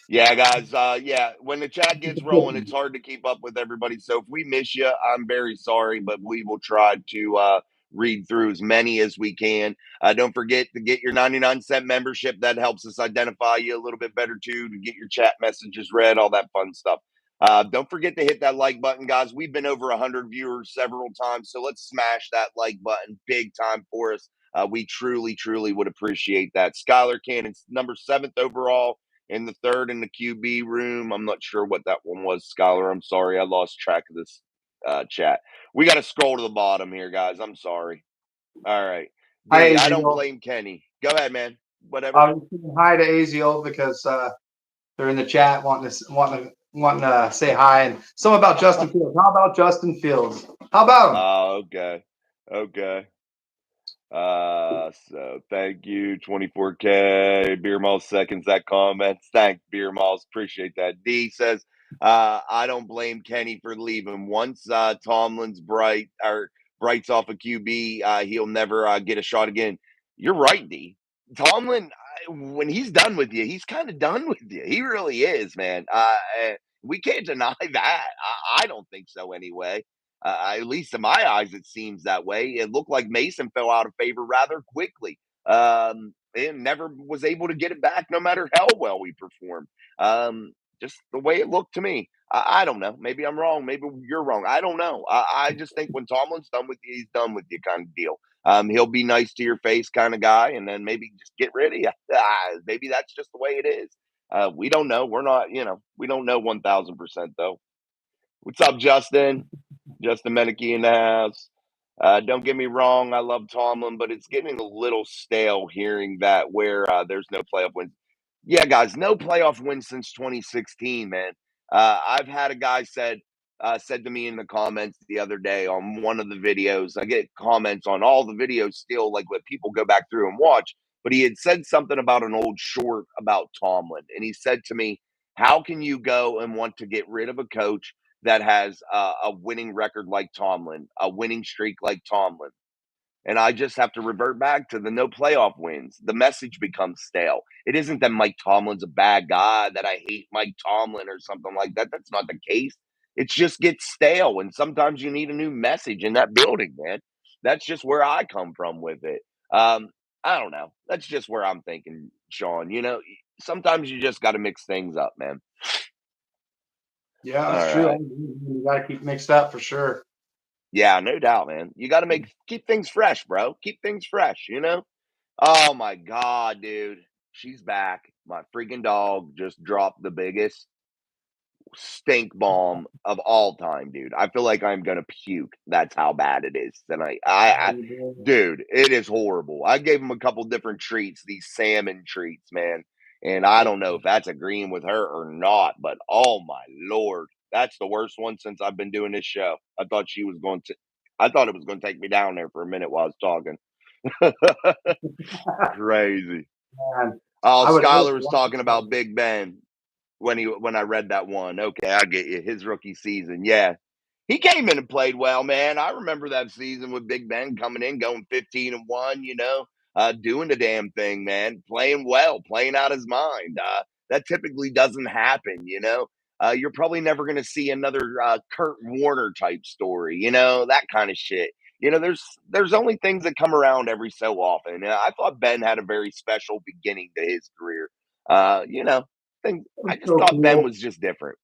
Yeah, guys. Yeah, when the chat gets rolling, it's hard to keep up with everybody. So if we miss you, I'm very sorry, but we will try to read through as many as we can. Don't forget to get your 99-cent membership. That helps us identify you a little bit better too, to get your chat messages read, all that fun stuff. Don't forget to hit that like button, guys. We've been over 100 viewers several times, so let's smash that like button big time for us. We truly, truly would appreciate that. Skylar Cannon's number 7th overall in the 3rd in the QB room. I'm not sure what that one was, Skylar. I'm sorry. I lost track of this chat. We got to scroll to the bottom here, guys. I'm sorry. All right. Hi, D, I don't Azio. blame Kenny. Go ahead, man. Whatever. I was saying hi to Azio because they're in the chat wanting to say hi, and some about Justin Fields. How about Justin Fields? How about him? Oh, okay. Okay. So thank you, 24K. Beer Malls seconds that comments. Thanks, Beer Malls. Appreciate that. D says, I don't blame Kenny for leaving. Once Tomlin's brights off a QB, he'll never get a shot again. You're right, D. Tomlin, when he's done with you, he's kind of done with you. He really is, man. We can't deny that. I don't think so anyway. At least in my eyes, it seems that way. It looked like Mason fell out of favor rather quickly, and never was able to get it back, no matter how well we performed. Just the way it looked to me. I don't know. Maybe I'm wrong. Maybe you're wrong. I don't know. I just think when Tomlin's done with you, he's done with you, kind of deal. He'll be nice to your face, kind of guy, and then maybe just get rid of you. Maybe that's just the way it is. We don't know. We're not, we don't know 1,000% though. What's up, Justin? Justin Menike in the house. Don't get me wrong, I love Tomlin, but it's getting a little stale hearing that where there's no playoff wins. Yeah, guys, no playoff wins since 2016, man. I've had a guy said to me in the comments the other day on one of the videos. I get comments on all the videos still, like what people go back through and watch. But he had said something about an old short about Tomlin, and he said to me, "How can you go and want to get rid of a coach that has a winning record like Tomlin, a winning streak like Tomlin?" And I just have to revert back to the no playoff wins. The message becomes stale. It isn't that Mike Tomlin's a bad guy, that I hate Mike Tomlin or something like that. That's not the case. It just gets stale. And sometimes you need a new message in that building, man. That's just where I come from with it. I don't know. That's just where I'm thinking, Sean. Sometimes you just got to mix things up, man. Yeah, All that's true. right. You got to keep mixed up for sure. Yeah, no doubt, man. You got to keep things fresh, bro. Keep things fresh, Oh my god, dude. She's back. My freaking dog just dropped the biggest stink bomb of all time, dude. I feel like I'm gonna puke. That's how bad it is tonight. Dude, it is horrible. I gave him a couple different treats, these salmon treats, man. And I don't know if that's agreeing with her or not, but oh my lord, that's the worst one since I've been doing this show. I thought it was going to take me down there for a minute while I was talking. Crazy. Man, Oh, I would hope Skylar was one talking about Big Ben when I read that one. Okay, I get you. His rookie season. Yeah. He came in and played well, man. I remember that season with Big Ben coming in, going 15-1, doing the damn thing, man, playing well, playing out his mind. That typically doesn't happen. You're probably never going to see another Kurt Warner type story, that kind of shit. There's only things that come around every so often. And I thought Ben had a very special beginning to his career. I just so thought Ben cool. was just different.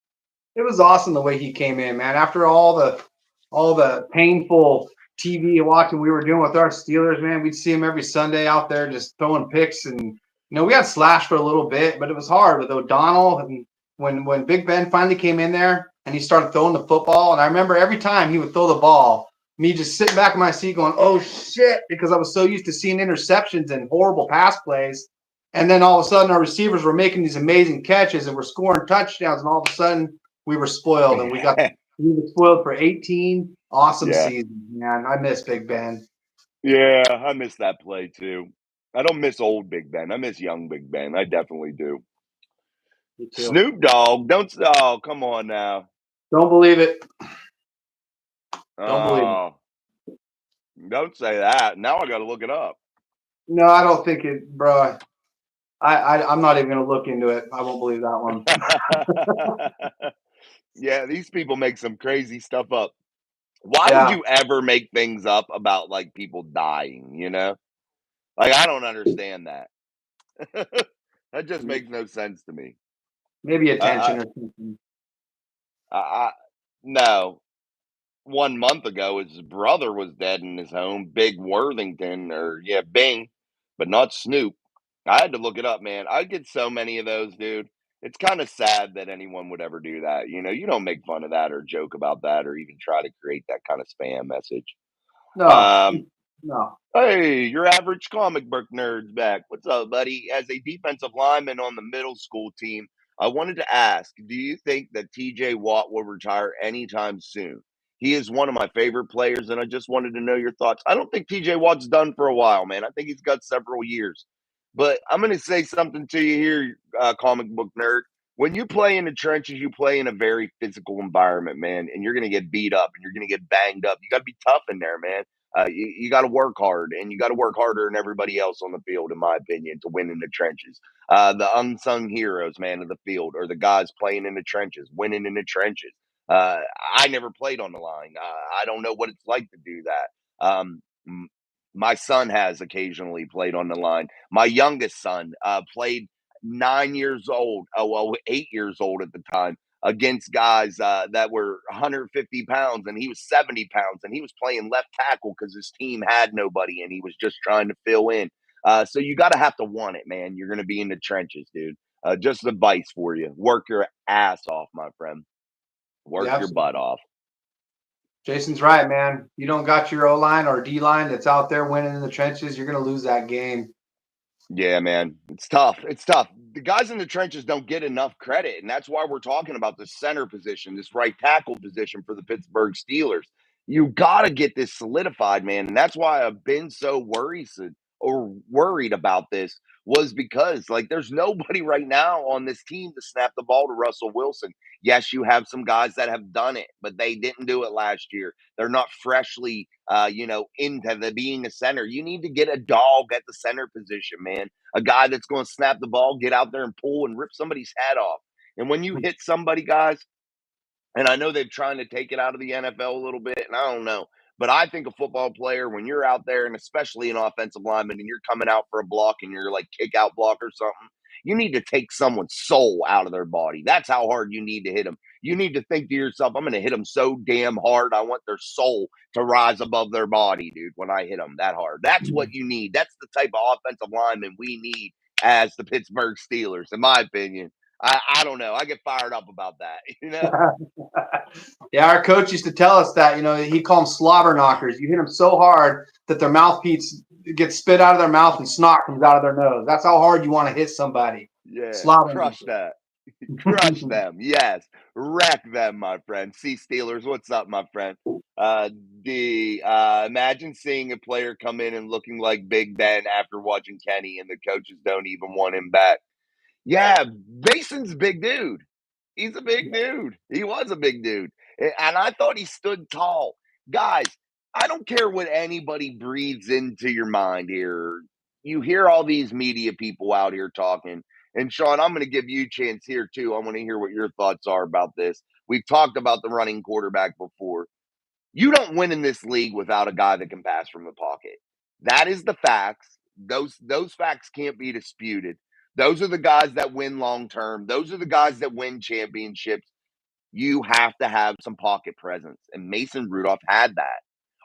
It was awesome the way he came in, man. After all the painful TV watching we were doing with our Steelers, man, we'd see him every Sunday out there just throwing picks, and we had Slash for a little bit, but it was hard with O'Donnell. And when Big Ben finally came in there and he started throwing the football, and I remember every time he would throw the ball, me just sitting back in my seat going, "Oh shit," because I was so used to seeing interceptions and horrible pass plays. And then all of a sudden, our receivers were making these amazing catches and we're scoring touchdowns, and all of a sudden, we were spoiled, and we were spoiled for 18 awesome Yeah. seasons, man. I miss Big Ben. Yeah, I miss that play too. I don't miss old Big Ben. I miss young Big Ben. I definitely do. Me too. Snoop Dogg, don't oh, come on now. Don't believe it. Don't believe it. Oh, don't say that. Now I got to look it up. No, I don't think it, bro. I'm not even gonna look into it. I won't believe that one. Yeah, these people make some crazy stuff up. Why would Yeah, you ever make things up about like people dying? Like I don't understand that. That just makes no sense to me. maybe I, attention or something. I no. 1 month ago, his brother was dead in his home, Big Worthington, or yeah, Bing, but not Snoop. I had to look it up, man. I get so many of those, dude. It's kind of sad that anyone would ever do that. You don't make fun of that or joke about that or even try to create that kind of spam message. No, Um, no. Hey, your average comic book nerd's back. What's up, buddy? As a defensive lineman on the middle school team, I wanted to ask, do you think that TJ Watt will retire anytime soon? He is one of my favorite players, and I just wanted to know your thoughts. I don't think TJ Watt's done for a while, man. I think he's got several years. But I'm going to say something to you here, comic book nerd. When you play in the trenches, you play in a very physical environment, man, and you're going to get beat up and you're going to get banged up. You got to be tough in there, man. You got to work hard, and you got to work harder than everybody else on the field, in my opinion, to win in the trenches. The unsung heroes, man, of the field, are the guys playing in the trenches, winning in the trenches. I never played on the line. I don't know what it's like to do that. My son has occasionally played on the line. My youngest son played 9 years old, oh, well, 8 years old at the time, against guys that were 150 pounds and he was 70 pounds and he was playing left tackle because his team had nobody and he was just trying to fill in. So you got to have to want it, man. You're going to be in the trenches, dude. Just advice for you. Work your ass off, my friend. Work Yeah, your butt off. Jason's right, man. You don't got your O line or D line that's out there winning in the trenches, you're gonna lose that game. Yeah, man. It's tough. It's tough. The guys in the trenches don't get enough credit. And that's why we're talking about the center position, this right tackle position for the Pittsburgh Steelers. You got to get this solidified, man. And that's why I've been so worrisome or worried about this was because, like, there's nobody right now on this team to snap the ball to Russell Wilson. Yes, you have some guys that have done it, but they didn't do it last year. They're not freshly into the being a center. You need to get a dog at the center position, man. A guy that's going to snap the ball, get out there and pull and rip somebody's head off. And when you hit somebody, guys, and I know they're trying to take it out of the NFL a little bit, and I don't know. But I think a football player, when you're out there, and especially an offensive lineman, and you're coming out for a block and you're like kick out block or something, you need to take someone's soul out of their body. That's how hard you need to hit them. You need to think to yourself, I'm going to hit them so damn hard. I want their soul to rise above their body, dude, when I hit them that hard. That's what you need. That's the type of offensive lineman we need as the Pittsburgh Steelers, in my opinion. I don't know. I get fired up about that, you know? Yeah, our coach used to tell us that, he called them slobber knockers. You hit them so hard that their mouthpiece gets spit out of their mouth and snot comes out of their nose. That's how hard you want to hit somebody. Yeah, Slobber crush that. Crush them. Yes. Wreck them, my friend. See Steelers, what's up, my friend? Imagine seeing a player come in and looking like Big Ben after watching Kenny and the coaches don't even want him back. Yeah, Mason's a big dude. He's a big dude. He was a big dude. And I thought he stood tall. Guys, I don't care what anybody breathes into your mind here. You hear all these media people out here talking. And Sean, I'm going to give you a chance here too. I want to hear what your thoughts are about this. We've talked about the running quarterback before. You don't win in this league without a guy that can pass from the pocket. That is the facts. Those facts can't be disputed. Those are the guys that win long term. Those are the guys that win championships. You have to have some pocket presence, and Mason Rudolph had that.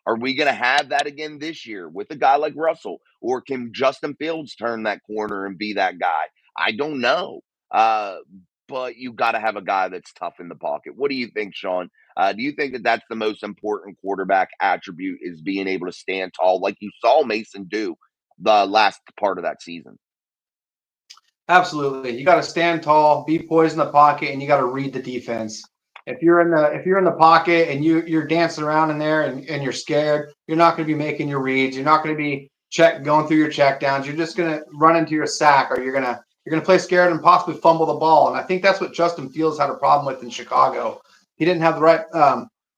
Are we going to have that again this year with a guy like Russell, or can Justin Fields turn that corner and be that guy? I don't know. Uh, but you got to have a guy that's tough in the pocket. What do you think, Sean? Do you think that that's the most important quarterback attribute is being able to stand tall, like you saw Mason do the last part of that season? Absolutely. You got to stand tall, be poised in the pocket, and you got to read the defense. If you're in the pocket and you're dancing around in there and you're scared, you're not going to be making your reads. You're not going to be going through your check downs. You're just going to run into your sack, or you're gonna play scared and possibly fumble the ball. And I think that's what Justin Fields had a problem with in Chicago. He didn't have the right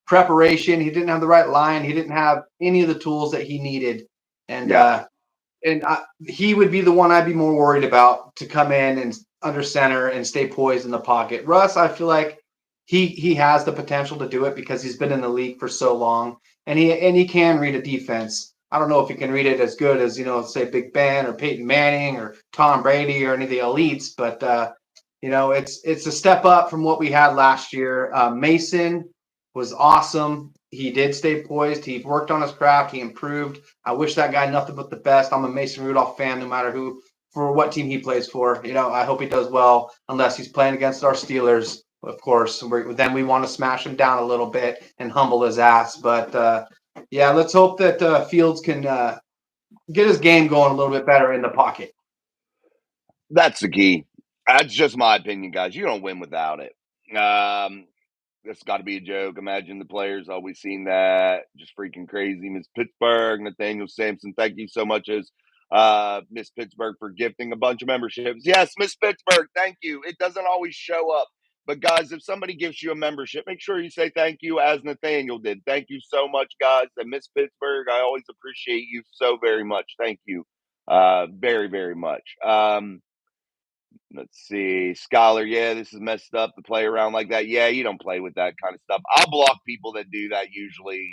preparation. He didn't have the right line. He didn't have any of the tools that he needed. And Yeah. he would be the one I'd be more worried about to come in and under center and stay poised in the pocket. Russ, I feel like he has the potential to do it because he's been in the league for so long, and he can read a defense. I don't know if he can read it as good as say Big Ben or Peyton Manning or Tom Brady or any of the elites, but it's a step up from what we had last year. Mason was awesome. He did stay poised. He worked on his craft. He improved. I wish that guy nothing but the best. I'm a Mason Rudolph fan, no matter for what team he plays for. I hope he does well, unless he's playing against our Steelers, of course. Then we want to smash him down a little bit and humble his ass. But yeah, let's hope that Fields can get his game going a little bit better in the pocket. That's the key. That's just my opinion, guys. You don't win without it. That's got to be a joke. Imagine the players always seen that. Just freaking crazy. Miss Pittsburgh, Nathaniel Sampson, thank you so much as Miss Pittsburgh for gifting a bunch of memberships. Yes, Miss Pittsburgh, thank you. It doesn't always show up. But guys, if somebody gives you a membership, make sure you say thank you as Nathaniel did. Thank you so much, guys. And Miss Pittsburgh, I always appreciate you so very much. Thank you. Very, very much. Let's see. Scholar, yeah, this is messed up to play around like that. Yeah, you don't play with that kind of stuff. I'll block people that do that usually.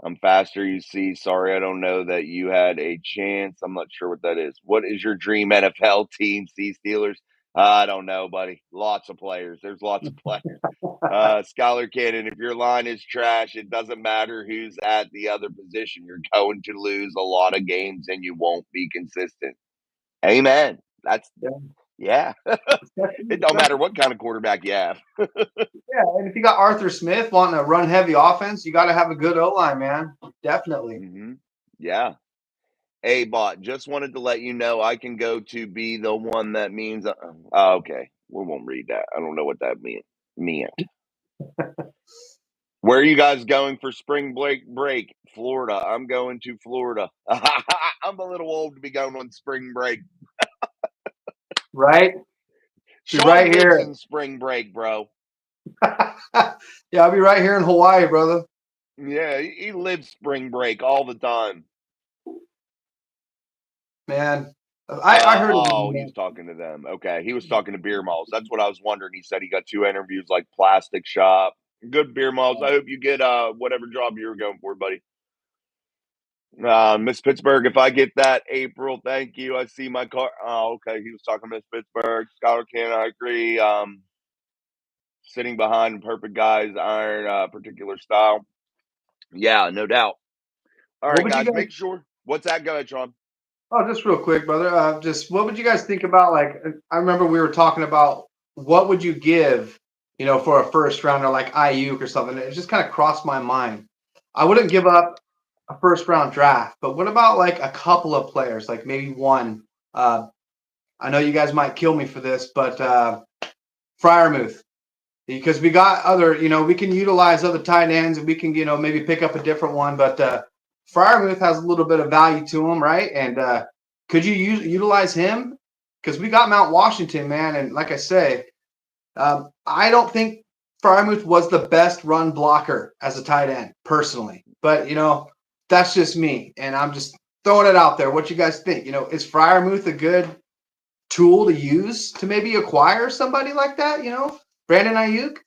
I'm faster, you see. Sorry, I don't know that you had a chance. I'm not sure what that is. What is your dream NFL team, C Steelers? I don't know, buddy. Lots of players. There's lots of players. Scholar Cannon, if your line is trash, it doesn't matter who's at the other position. You're going to lose a lot of games and you won't be consistent. Amen. That's yeah. It don't matter what kind of quarterback you have. Yeah, and if you got Arthur Smith wanting to run heavy offense, you got to have a good O line, man. Definitely. Yeah. Hey, bot, just wanted to let you know I can go to be the one that means. Okay, we won't read that. I don't know what that meant. Where are you guys going for spring break? Florida. I'm going to Florida. I'm a little old to be going on spring break. Right? Sean right lives here in spring break, bro. Yeah, I'll be right here in Hawaii, brother. Yeah, he lives spring break all the time. Man, I heard. Oh, he's talking to them. Okay, he was talking to Beer Malls. That's what I was wondering. He said he got 2 interviews, like Plastic Shop. Good Beer Malls. I hope you get whatever job you were going for, buddy. Miss Pittsburgh, if I get that, April, thank you. I see my car. Oh, okay. He was talking to Miss Pittsburgh. Scholar can I agree. sitting behind perfect guys, iron particular style. Yeah, no doubt. All What right, would you guys, guys? make sure. What's that? Go ahead, Sean. Oh, just real quick, brother. Just what would you guys think about? Like, I remember we were talking about what would you give, for a first rounder like Ayuk or something. It just kind of crossed my mind. I wouldn't give up a first round draft, but what about like a couple of players, like maybe one? Uh, I know you guys might kill me for this, but Fryermuth, because we got other, we can utilize other tight ends and we can, maybe pick up a different one. But Fryermuth has a little bit of value to him, right? And could you utilize him? Because we got Mount Washington, man. And like I say, I don't think Fryermuth was the best run blocker as a tight end, personally. But, that's just me. And I'm just throwing it out there. What you guys think? Is Fryermuth a good tool to use to maybe acquire somebody like that? Brandon Ayuk?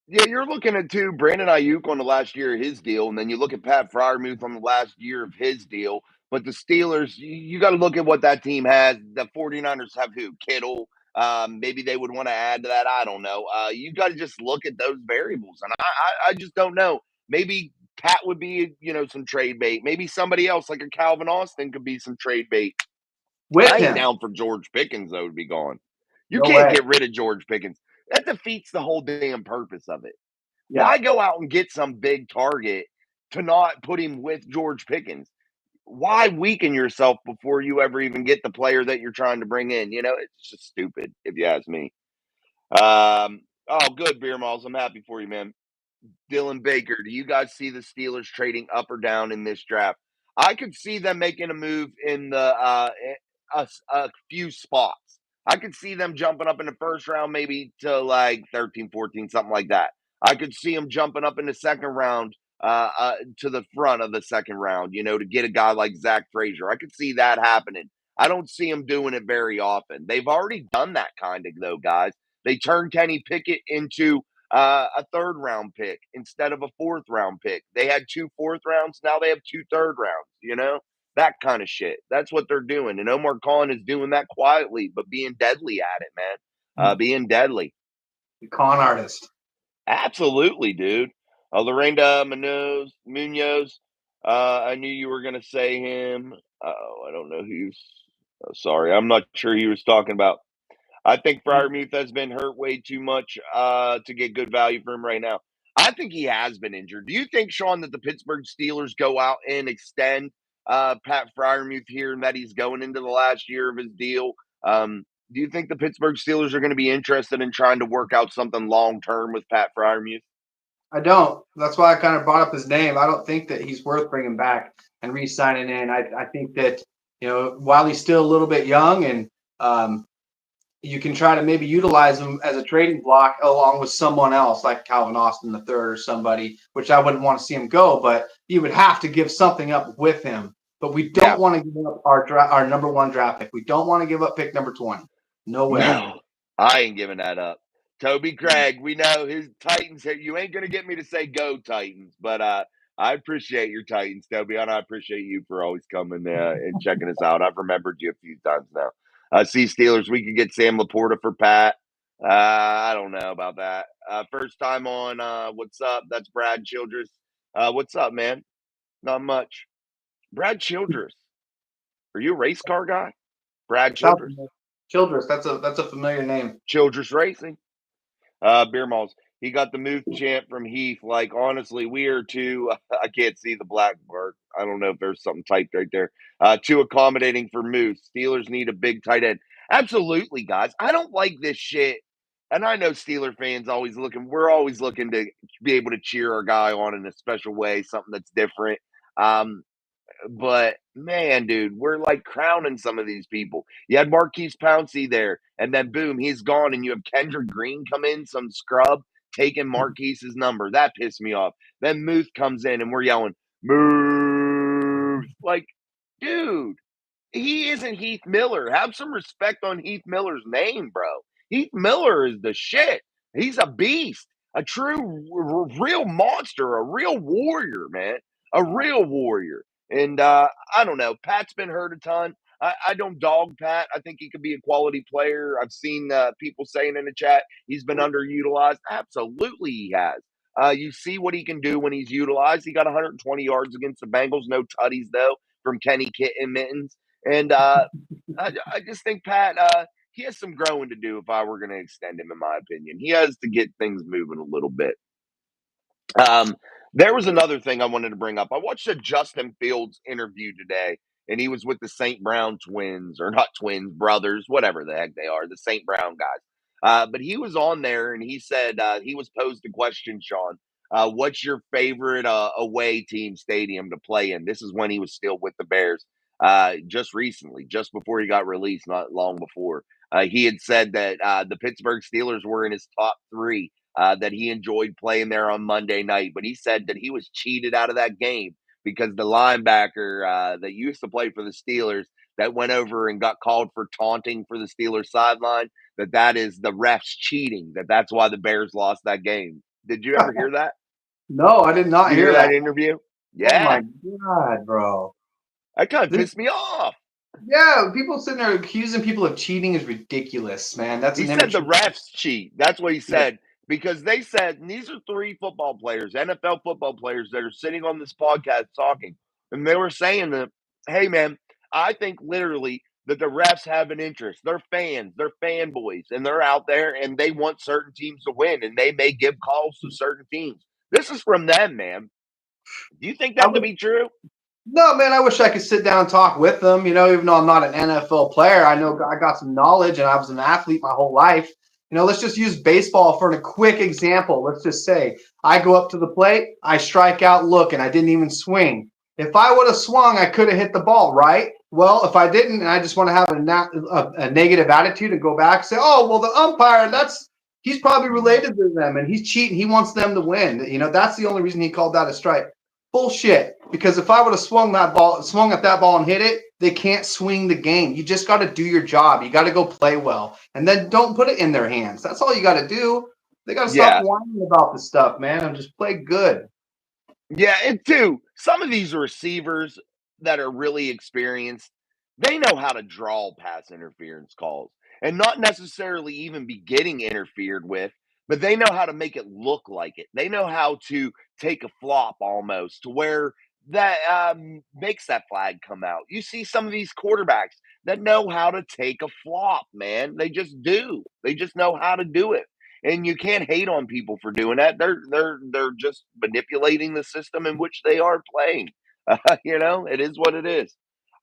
Yeah, you're looking at Brandon Ayuk on the last year of his deal, and then you look at Pat Fryermuth on the last year of his deal. But the Steelers, you got to look at what that team has. The 49ers have who? Kittle. Maybe they would want to add to that. I don't know. You got to just look at those variables, and I just don't know. Maybe Pat would be, some trade bait. Maybe somebody else like a Calvin Austin could be some trade bait. With I ain't him? down for George Pickens, though, to be gone. You No can't way. get rid of George Pickens. That defeats the whole damn purpose of it. Yeah. Why go out and get some big target to not put him with George Pickens? Why weaken yourself before you ever even get the player that you're trying to bring in? It's just stupid, if you ask me. Oh, good, Beer Malls. I'm happy for you, man. Dylan Baker, do you guys see the Steelers trading up or down in this draft? I could see them making a move in a few spots. I could see them jumping up in the first round, maybe to like 13, 14, something like that. I could see them jumping up in the second round to the front of the second round, to get a guy like Zach Frazier. I could see that happening. I don't see them doing it very often. They've already done that kind of, though, guys. They turned Kenny Pickett into a third round pick instead of a fourth round pick. They had 2 fourth rounds. Now they have 2 third rounds, that kind of shit. That's what they're doing. And Omar Khan is doing that quietly, but being deadly at it, man. Being deadly. The con artist. Absolutely, dude. Lorenda Munoz. I knew you were going to say him. Oh, I don't know who's. Oh, sorry. I'm not sure he was talking about. I think Fryermuth has been hurt way too much to get good value for him right now. I think he has been injured. Do you think, Sean, that the Pittsburgh Steelers go out and extend Pat Fryermuth here and that he's going into the last year of his deal? Do you think the Pittsburgh Steelers are going to be interested in trying to work out something long term with Pat Fryermuth? I don't. That's why I kind of brought up his name. I don't think that he's worth bringing back and re-signing in. I think that while he's still a little bit young and you can try to maybe utilize him as a trading block along with someone else like Calvin Austin the third or somebody, which I wouldn't want to see him go, but you would have to give something up with him. But we don't Yeah. want to give up our number 1 draft pick. We don't want to give up pick number 20. No way. No, I ain't giving that up. Toby Craig, we know his Titans. You ain't gonna get me to say go Titans, but I appreciate your Titans, Toby, and I appreciate you for always coming and checking us out. I've remembered you a few times now. See Steelers, we could get Sam Laporta for Pat. I don't know about that. First time on. What's up? That's Brad Childress. What's up, man? Not much. Brad Childress. Are you a race car guy? Brad Childress. Childress, that's a familiar name. Childress Racing. Beer Malls. He got the Muth chant from Heath. Like, honestly, we are too. I can't see the black mark. I don't know if there's something typed right there. Too accommodating for Muth. Steelers need a big tight end. Absolutely, guys. I don't like this shit. And I know Steeler fans always looking. We're always looking to be able to cheer our guy on in a special way, something that's different. Um, but man, dude, we're like crowning some of these people. You had Marquise Pouncey there, and then boom, he's gone, and you have Kendrick Green come in, some scrub, taking Marquise's number. That pissed me off. Then Muth comes in, and we're yelling, Muth. Like, dude, he isn't Heath Miller. Have some respect on Heath Miller's name, bro. Heath Miller is the shit. He's a beast, a true, real monster, a real warrior, man, a real warrior. And I don't know. Pat's been hurt a ton. I don't dog Pat. I think he could be a quality player. I've seen people saying in the chat he's been underutilized. Absolutely, he has. You see what he can do when he's utilized. He got 120 yards against the Bengals, no tutties though from Kenny Kitten Mittens, and I just think Pat. He has some growing to do if I were going to extend him, in my opinion. He has to get things moving a little bit. Um, there was another thing I wanted to bring up. I watched a Justin Fields interview today, and he was with the St. Brown twins, or not twins, brothers, whatever the heck they are, the St. Brown guys. But he was on there, and he said he was posed a question, Sean. What's your favorite away team stadium to play in? This is when he was still with the Bears. Just recently, just before he got released, not long before. He had said that the Pittsburgh Steelers were in his top three, that he enjoyed playing there on Monday night. But he said that he was cheated out of that game because the linebacker that used to play for the Steelers that went over and got called for taunting for the Steelers sideline, that is the refs cheating, that's why the Bears lost that game. Did you ever hear that? No, I did not You hear hear that that. interview? Oh Yeah, my God, bro. that kind of This, pissed me off. yeah, people sitting there accusing people of cheating is ridiculous, man. That's He an said the immature. refs cheat. That's what he Yeah. said. Because they said, and these are three football players, NFL football players that are sitting on this podcast talking. And they were saying that, hey, man, I think literally that the refs have an interest. They're fans, they're fanboys, and they're out there and they want certain teams to win, and they may give calls to certain teams. This is from them, man. Do you think I that to would, be true? no, man, I wish I could sit down and talk with them. Even though I'm not an NFL player, I know I got some knowledge and I was an athlete my whole life. Let's just use baseball for a quick example. Let's just say I go up to the plate, I strike out, look, and I didn't even swing. If I would have swung, I could have hit the ball, right? Well, if I didn't, and I just want to have a negative attitude and go back and say, oh, well, the umpire, he's probably related to them and he's cheating. He wants them to win. That's the only reason he called that a strike. Bullshit. Because if I would have swung at that ball and hit it, they can't swing the game. You just got to do your job. You got to go play well, and then don't put it in their hands. That's all you got to do. They got to stop Yeah. whining about the stuff, man, and just play good. Yeah, and two, some of these receivers that are really experienced, they know how to draw pass interference calls and not necessarily even be getting interfered with, but they know how to make it look like it. They know how to take a flop almost to where that makes that flag come out. You see some of these quarterbacks that know how to take a flop, man. They just do. They just know how to do it, and you can't hate on people for doing that. They're just manipulating the system in which they are playing. It is what it is.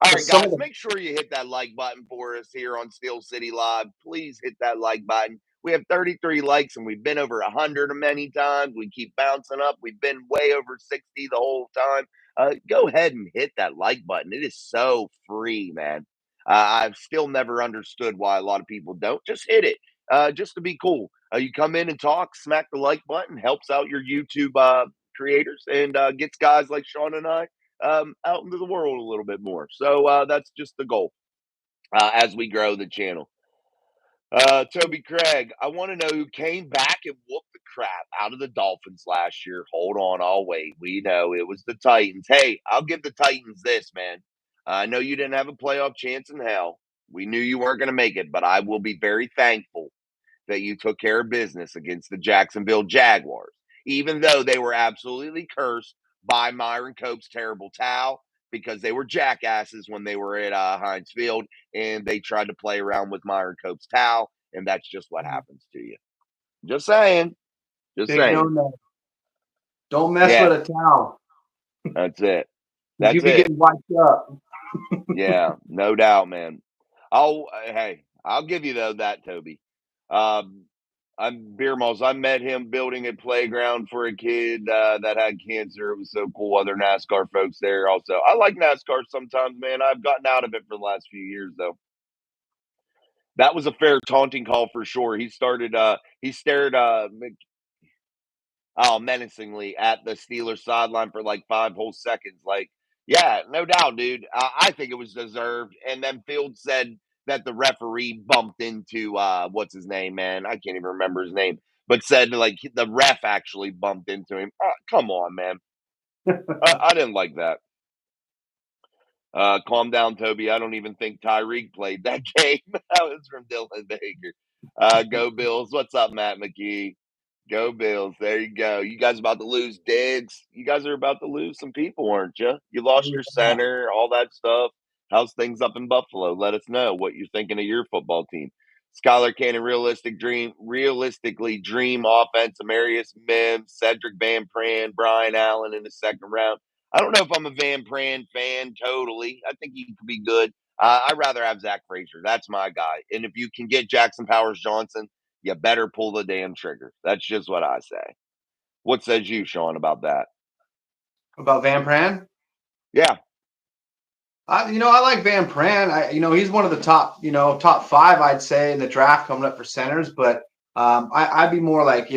All Well, right, some of guys, the make sure you hit that like button for us here on Steel City Live. Please hit that like button. We have 33 likes, and we've been over 100 many times. We keep bouncing up. We've been way over 60 the whole time. Go ahead and hit that like button. It is so free, man. I've still never understood why a lot of people don't. Just hit it, just to be cool. You come in and talk, smack the like button, helps out your YouTube creators, and gets guys like Sean and I out into the world a little bit more. So that's just the goal as we grow the channel. Toby Craig, I want to know who came back and whooped the crap out of the Dolphins last year. Hold on, I'll wait. We know it was the Titans. Hey, I'll give the Titans this, man. I know you didn't have a playoff chance in hell. We knew you weren't going to make it, but I will be very thankful that you took care of business against the Jacksonville Jaguars, even though they were absolutely cursed by Myron Cope's terrible towel because they were jackasses when they were at Heinz Field and they tried to play around with Myron Cope's towel, and that's just what happens to you. Just saying. Just big no saying. no. Don't mess Yeah, with a towel. that's it. You That's be it. getting wiped up. Yeah, no doubt, man. I'll give you though that, Toby. Um, I'm Beer Malls. I met him building a playground for a kid that had cancer. It was so cool. Other NASCAR folks there also. I like NASCAR sometimes, man. I've gotten out of it for the last few years though. That was a fair taunting call for sure. He stared menacingly at the Steelers sideline for like 5 whole seconds. Like, yeah, no doubt, dude. I think it was deserved. And then Field said that the referee bumped into what's his name, man? I can't even remember his name, but said like the ref actually bumped into him. Come on, man. I didn't like that. Calm down, Toby. I don't even think Tyreek played that game. That was from Dylan Baker. Go Bills. What's up, Matt McKee? Go Bills. There you go. You guys about to lose Diggs. You guys are about to lose some people, aren't you? You lost your center, all that stuff. How's things up in Buffalo? Let us know what you're thinking of your football team. Skylar Cannon, realistically dream offense. Amarius Mims, Cedric Van Pran, Brian Allen in the second round. I don't know if I'm a Van Pran fan totally. I think he could be good. I'd rather have Zach Frazier. That's my guy. And if you can get Jackson Powers Johnson, you better pull the damn trigger. That's just what I say. What says you, Sean, about that? About Van Pran? Yeah. I like Van Pran. He's one of the top 5, I'd say, in the draft coming up for centers. But I'd be more like,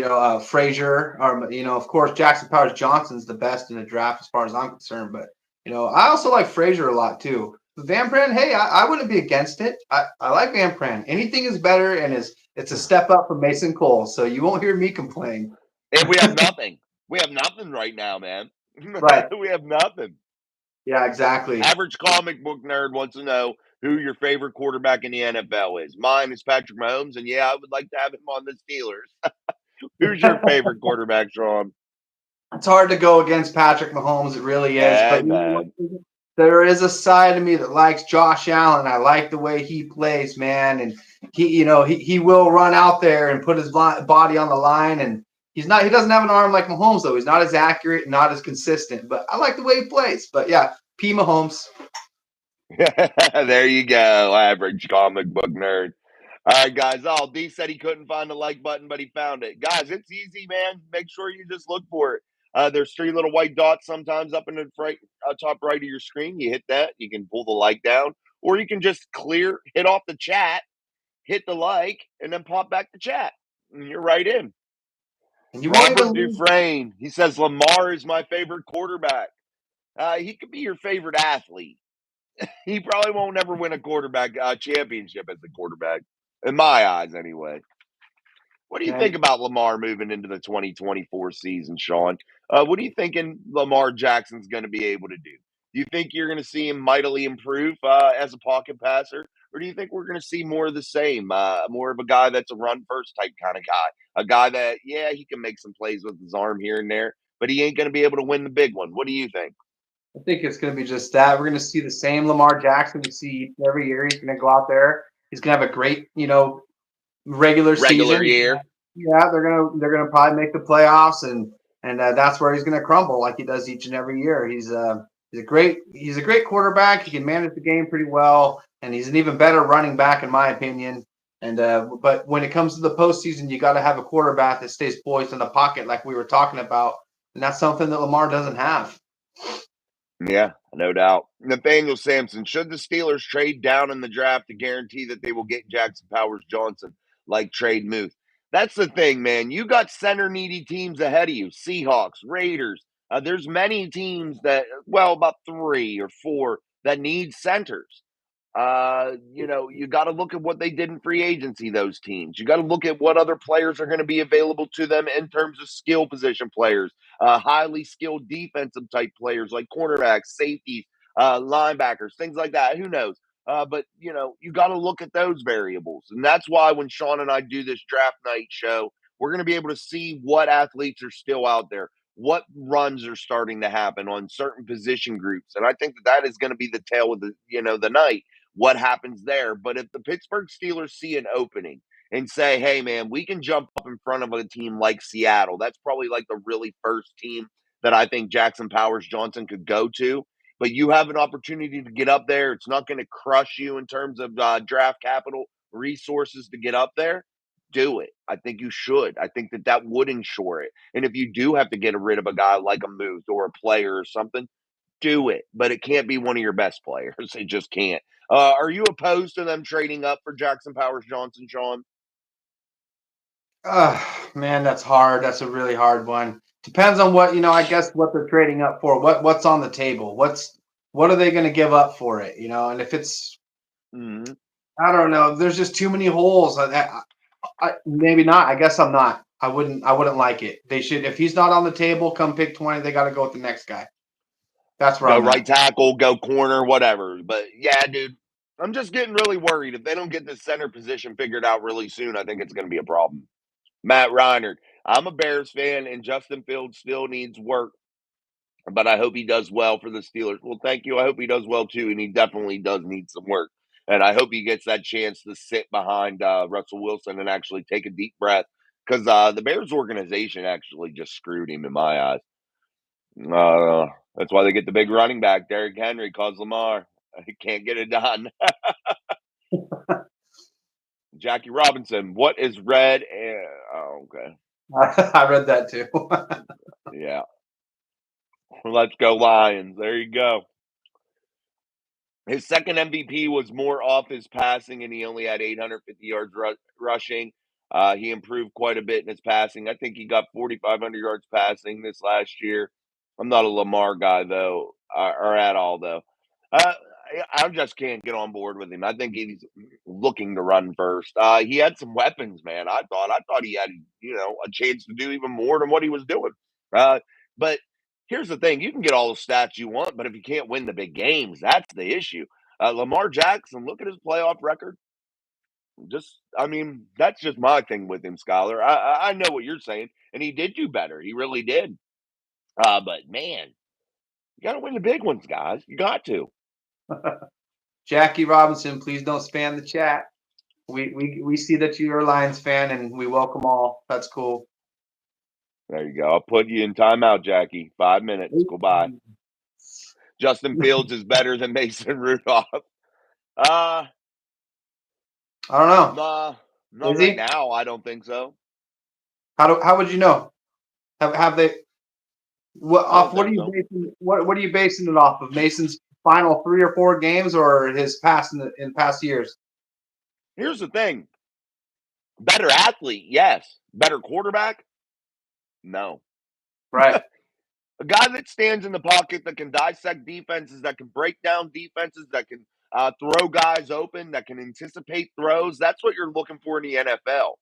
Frazier, or, of course, Jackson Powers Johnson's the best in the draft as far as I'm concerned. But, I also like Frazier a lot, too. Van Pran, hey, I wouldn't be against it. I like Van Pran. Anything is better, and it's a step up from Mason Cole. So you won't hear me complain. And we have nothing. We have nothing right now, man. Right. We have nothing. Yeah, exactly. Average comic book nerd wants to know who your favorite quarterback in the NFL is. Mine is Patrick Mahomes, and yeah, I would like to have him on the Steelers. Who's your favorite quarterback, Sean? It's hard to go against Patrick Mahomes. It really is. Hey, But man. there is a side of me that likes Josh Allen. I like the way he plays, man. And he will run out there and put his body on the line. And he doesn't have an arm like Mahomes, though. He's not as accurate, not as consistent. But I like the way he plays. But yeah, P. Mahomes. There you go, average comic book nerd. All right, guys. Oh, D said he couldn't find the like button, but he found it. Guys, it's easy, man. Make sure you just look for it. There's 3 little white dots sometimes up in the top right of your screen. You hit that, you can pull the like down, or you can just hit off the chat, hit the like, and then pop back the chat. And you're right in. And you won't Robert even Dufresne, he says Lamar is my favorite quarterback. He could be your favorite athlete. He probably won't ever win a quarterback championship as a quarterback, in my eyes, anyway. What do you think about Lamar moving into the 2024 season, Sean? What are you thinking Lamar Jackson's going to be able to do? Do you think you're going to see him mightily improve as a pocket passer? Or do you think we're going to see more of the same, more of a guy that's a run-first type kind of guy? A guy that, yeah, he can make some plays with his arm here and there, but he ain't going to be able to win the big one. What do you think? I think it's going to be just that. We're going to see the same Lamar Jackson we see every year. He's going to go out there. He's going to have a great, regular season. Year. Yeah, they're gonna probably make the playoffs, and that's where he's going to crumble like he does each and every year. He's a great quarterback. He can manage the game pretty well, and he's an even better running back in my opinion. And but when it comes to the postseason, you got to have a quarterback that stays poised in the pocket, like we were talking about, and that's something that Lamar doesn't have. Yeah, no doubt. Nathaniel Sampson, should the Steelers trade down in the draft to guarantee that they will get Jackson Powers Johnson like trade Muth? That's the thing, man. You got center needy teams ahead of you. Seahawks, Raiders. There's many teams about 3 or 4 that need centers. You got to look at what they did in free agency, those teams. You got to look at what other players are going to be available to them in terms of skill position players, highly skilled defensive type players like cornerbacks, safeties, linebackers, things like that. Who knows? But you got to look at those variables. And that's why when Sean and I do this draft night show, we're going to be able to see what athletes are still out there, what runs are starting to happen on certain position groups. And I think that is going to be the tale of the night, what happens there. But if the Pittsburgh Steelers see an opening and say, hey, man, we can jump up in front of a team like Seattle, that's probably like the really first team that I think Jackson Powers Johnson could go to. But you have an opportunity to get up there. It's not going to crush you in terms of draft capital, resources to get up there. Do it. I think you should. I think that would ensure it. And if you do have to get rid of a guy like a Muth or a player or something, do it. But it can't be one of your best players. It just can't. Are you opposed to them trading up for Jackson Powers Johnson, Sean? Man, that's hard. That's a really hard one. Depends on what, I guess what they're trading up for. What's on the table? What are they going to give up for it? And if it's, I don't know. There's just too many holes. Maybe not. I guess I'm not. I wouldn't like it. They should, if he's not on the table, come pick 20. They got to go with the next guy. That's where Go I'm right at. tackle, go corner, whatever. But yeah, dude, I'm just getting really worried. If they don't get this center position figured out really soon, I think it's going to be a problem. Matt Reinert. I'm a Bears fan, and Justin Fields still needs work, but I hope he does well for the Steelers. Well, thank you. I hope he does well too, and he definitely does need some work. And I hope he gets that chance to sit behind Russell Wilson and actually take a deep breath because the Bears organization actually just screwed him in my eyes. That's why they get the big running back, Derrick Henry, cause Lamar. He can't get it done. Jackie Robinson, what is red? Oh, okay. I read that too. Yeah. Let's go Lions. There you go. His second MVP was more off his passing, and he only had 850 yards rushing. He improved quite a bit in his passing. I think he got 4,500 yards passing this last year. I'm not a Lamar guy, though, or at all, though. Uh, I just can't get on board with him. I think he's looking to run first. He had some weapons, man. I thought he had, a chance to do even more than what he was doing. But here's the thing: you can get all the stats you want, but if you can't win the big games, that's the issue. Lamar Jackson, look at his playoff record. That's just my thing with him, Scholar. I know what you're saying, and he did do better. He really did. But man, you got to win the big ones, guys. You got to. Jackie Robinson, please don't spam the chat. We see that you're a Lions fan, and we welcome all. That's cool. There you go. I'll put you in timeout, Jackie. 5 minutes. Goodbye. Justin Fields is better than Mason Rudolph. I don't know. Nah, not Is right he? now. I don't think so. How would you know? Have they? What I don't off? What are think you so. basing? What are you basing it off of? Mason's final 3 or 4 games, or his past in past years? Here's the thing: better athlete, yes. Better quarterback, no. Right. A guy that stands in the pocket, that can dissect defenses, that can break down defenses, that can throw guys open, that can anticipate throws. That's what you're looking for in the NFL.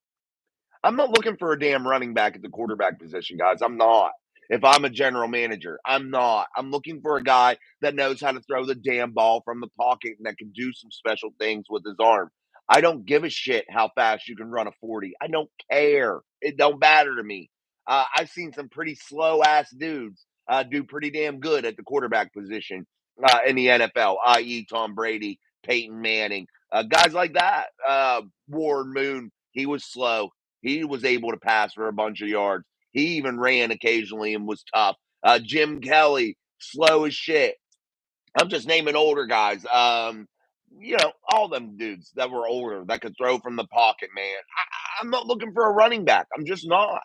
I'm not looking for a damn running back at the quarterback position, guys. I'm not. If I'm a general manager, I'm not. I'm looking for a guy that knows how to throw the damn ball from the pocket and that can do some special things with his arm. I don't give a shit how fast you can run a 40. I don't care. It don't matter to me. I've seen some pretty slow ass dudes do pretty damn good at the quarterback position in the NFL, i.e., Tom Brady, Peyton Manning, guys like that. Warren Moon, he was slow. He was able to pass for a bunch of yards. He even ran occasionally and was tough. Jim Kelly, slow as shit. I'm just naming older guys. All them dudes that were older that could throw from the pocket, man. I'm not looking for a running back. I'm just not.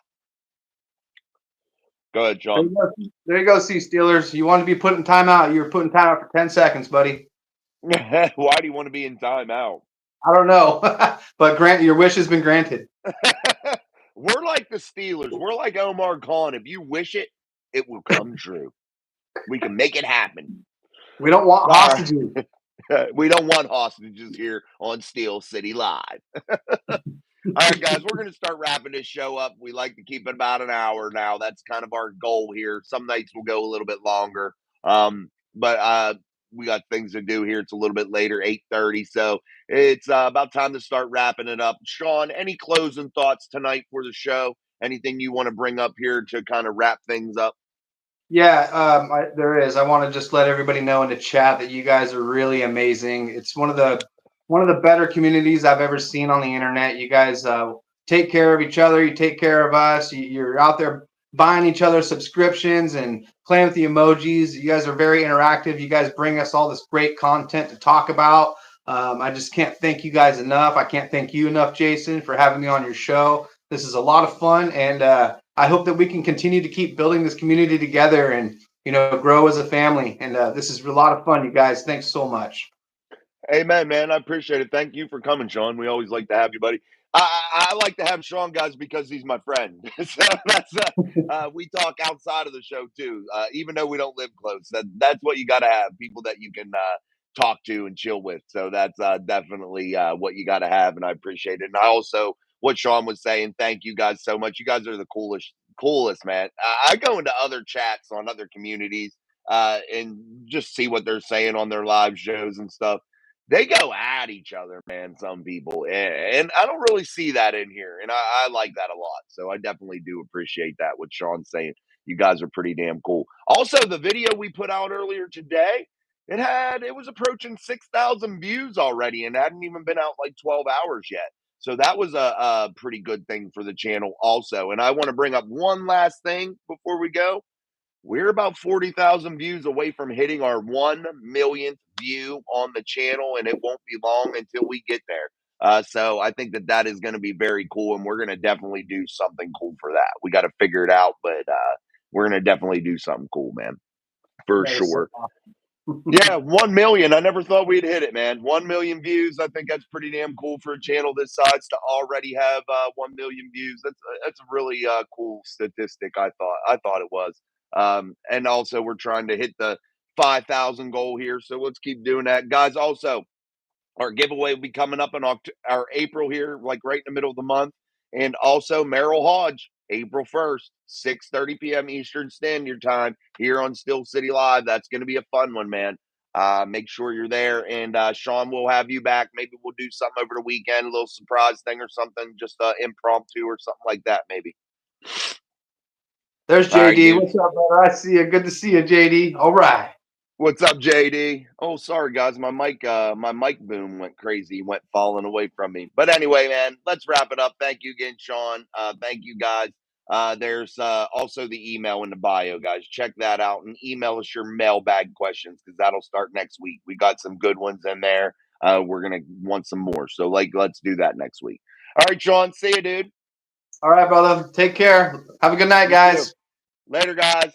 Go ahead, There John. you go. There you go. See Steelers. You want to be put in timeout. You were put in timeout for 10 seconds, buddy. Why do you want to be in timeout? I don't know, but your wish has been granted. We're like the Steelers. We're like Omar Khan. If you wish it, it will come true. We can make it happen. We don't want All right. hostages. We don't want hostages here on Steel City Live. All right, guys, we're going to start wrapping this show up. We like to keep it about an hour now. That's kind of our goal here. Some nights will go a little bit longer, but we got things to do here. It's a little bit later, 8:30, so it's about time to start wrapping it up. Sean, any closing thoughts tonight for the show? Anything you want to bring up here to kind of wrap things up? Yeah, there is. I want to just let everybody know in the chat that you guys are really amazing. It's one of the better communities I've ever seen on the internet. You guys take care of each other. You take care of us. You're out there buying each other subscriptions and playing with the emojis. You guys are very interactive. You guys bring us all this great content to talk about. I just can't thank you guys enough. I can't thank you enough, Jason, for having me on your show. This is a lot of fun, and I hope that we can continue to keep building this community together and, grow as a family. And this is a lot of fun, you guys. Thanks so much. Amen, man. I appreciate it. Thank you for coming, Sean. We always like to have you, buddy. I like to have Sean, guys, because he's my friend. So we talk outside of the show too, even though we don't live close. That's what you got to have, people that you can talk to and chill with. So that's definitely what you got to have, and I appreciate it. And I also, what Sean was saying, thank you guys so much. You guys are the coolest, man. I go into other chats on other communities. and just see what they're saying on their live shows and stuff. They go at each other, man, some people. And I don't really see that in here. And I like that a lot. So I definitely do appreciate that, what Sean's saying. You guys are pretty damn cool. Also, the video we put out earlier today, it was approaching 6,000 views already and hadn't even been out like 12 hours yet. So that was a pretty good thing for the channel also. And I want to bring up one last thing before we go. We're about 40,000 views away from hitting our 1 millionth view on the channel, and it won't be long until we get there. So I think that is going to be very cool, and we're going to definitely do something cool for that. We got to figure it out, but we're going to definitely do something cool, man, for That is so sure. awesome. Yeah, 1 million. I never thought we'd hit it, man. 1 million views. I think that's pretty damn cool for a channel this size to already have 1 million views. That's a really cool statistic. I thought it was. And also we're trying to hit the 5,000 goal here, so let's keep doing that, guys. Also, our giveaway will be coming up in our April here, like right in the middle of the month. And also Merrill Hodge, April 1st, 6:30 p.m. Eastern Standard Time here on Steel City Live. That's going to be a fun one, man. Make sure you're there. And Sean, we'll have you back. Maybe we'll do something over the weekend, a little surprise thing or something, just impromptu or something like that, maybe. There's All right, JD. dude. What's up, brother? I see you. Good to see you, JD. All right. What's up, JD? Oh, sorry guys, my mic boom went crazy, went falling away from me. But anyway, man, let's wrap it up. Thank you again, Sean. Thank you guys. There's also the email in the bio, guys. Check that out and email us your mailbag questions because that'll start next week. We got some good ones in there. We're gonna want some more. So let's do that next week. All right, Sean. See you, dude. All right, brother. Take care. Have a good night, You too. guys. Later, guys.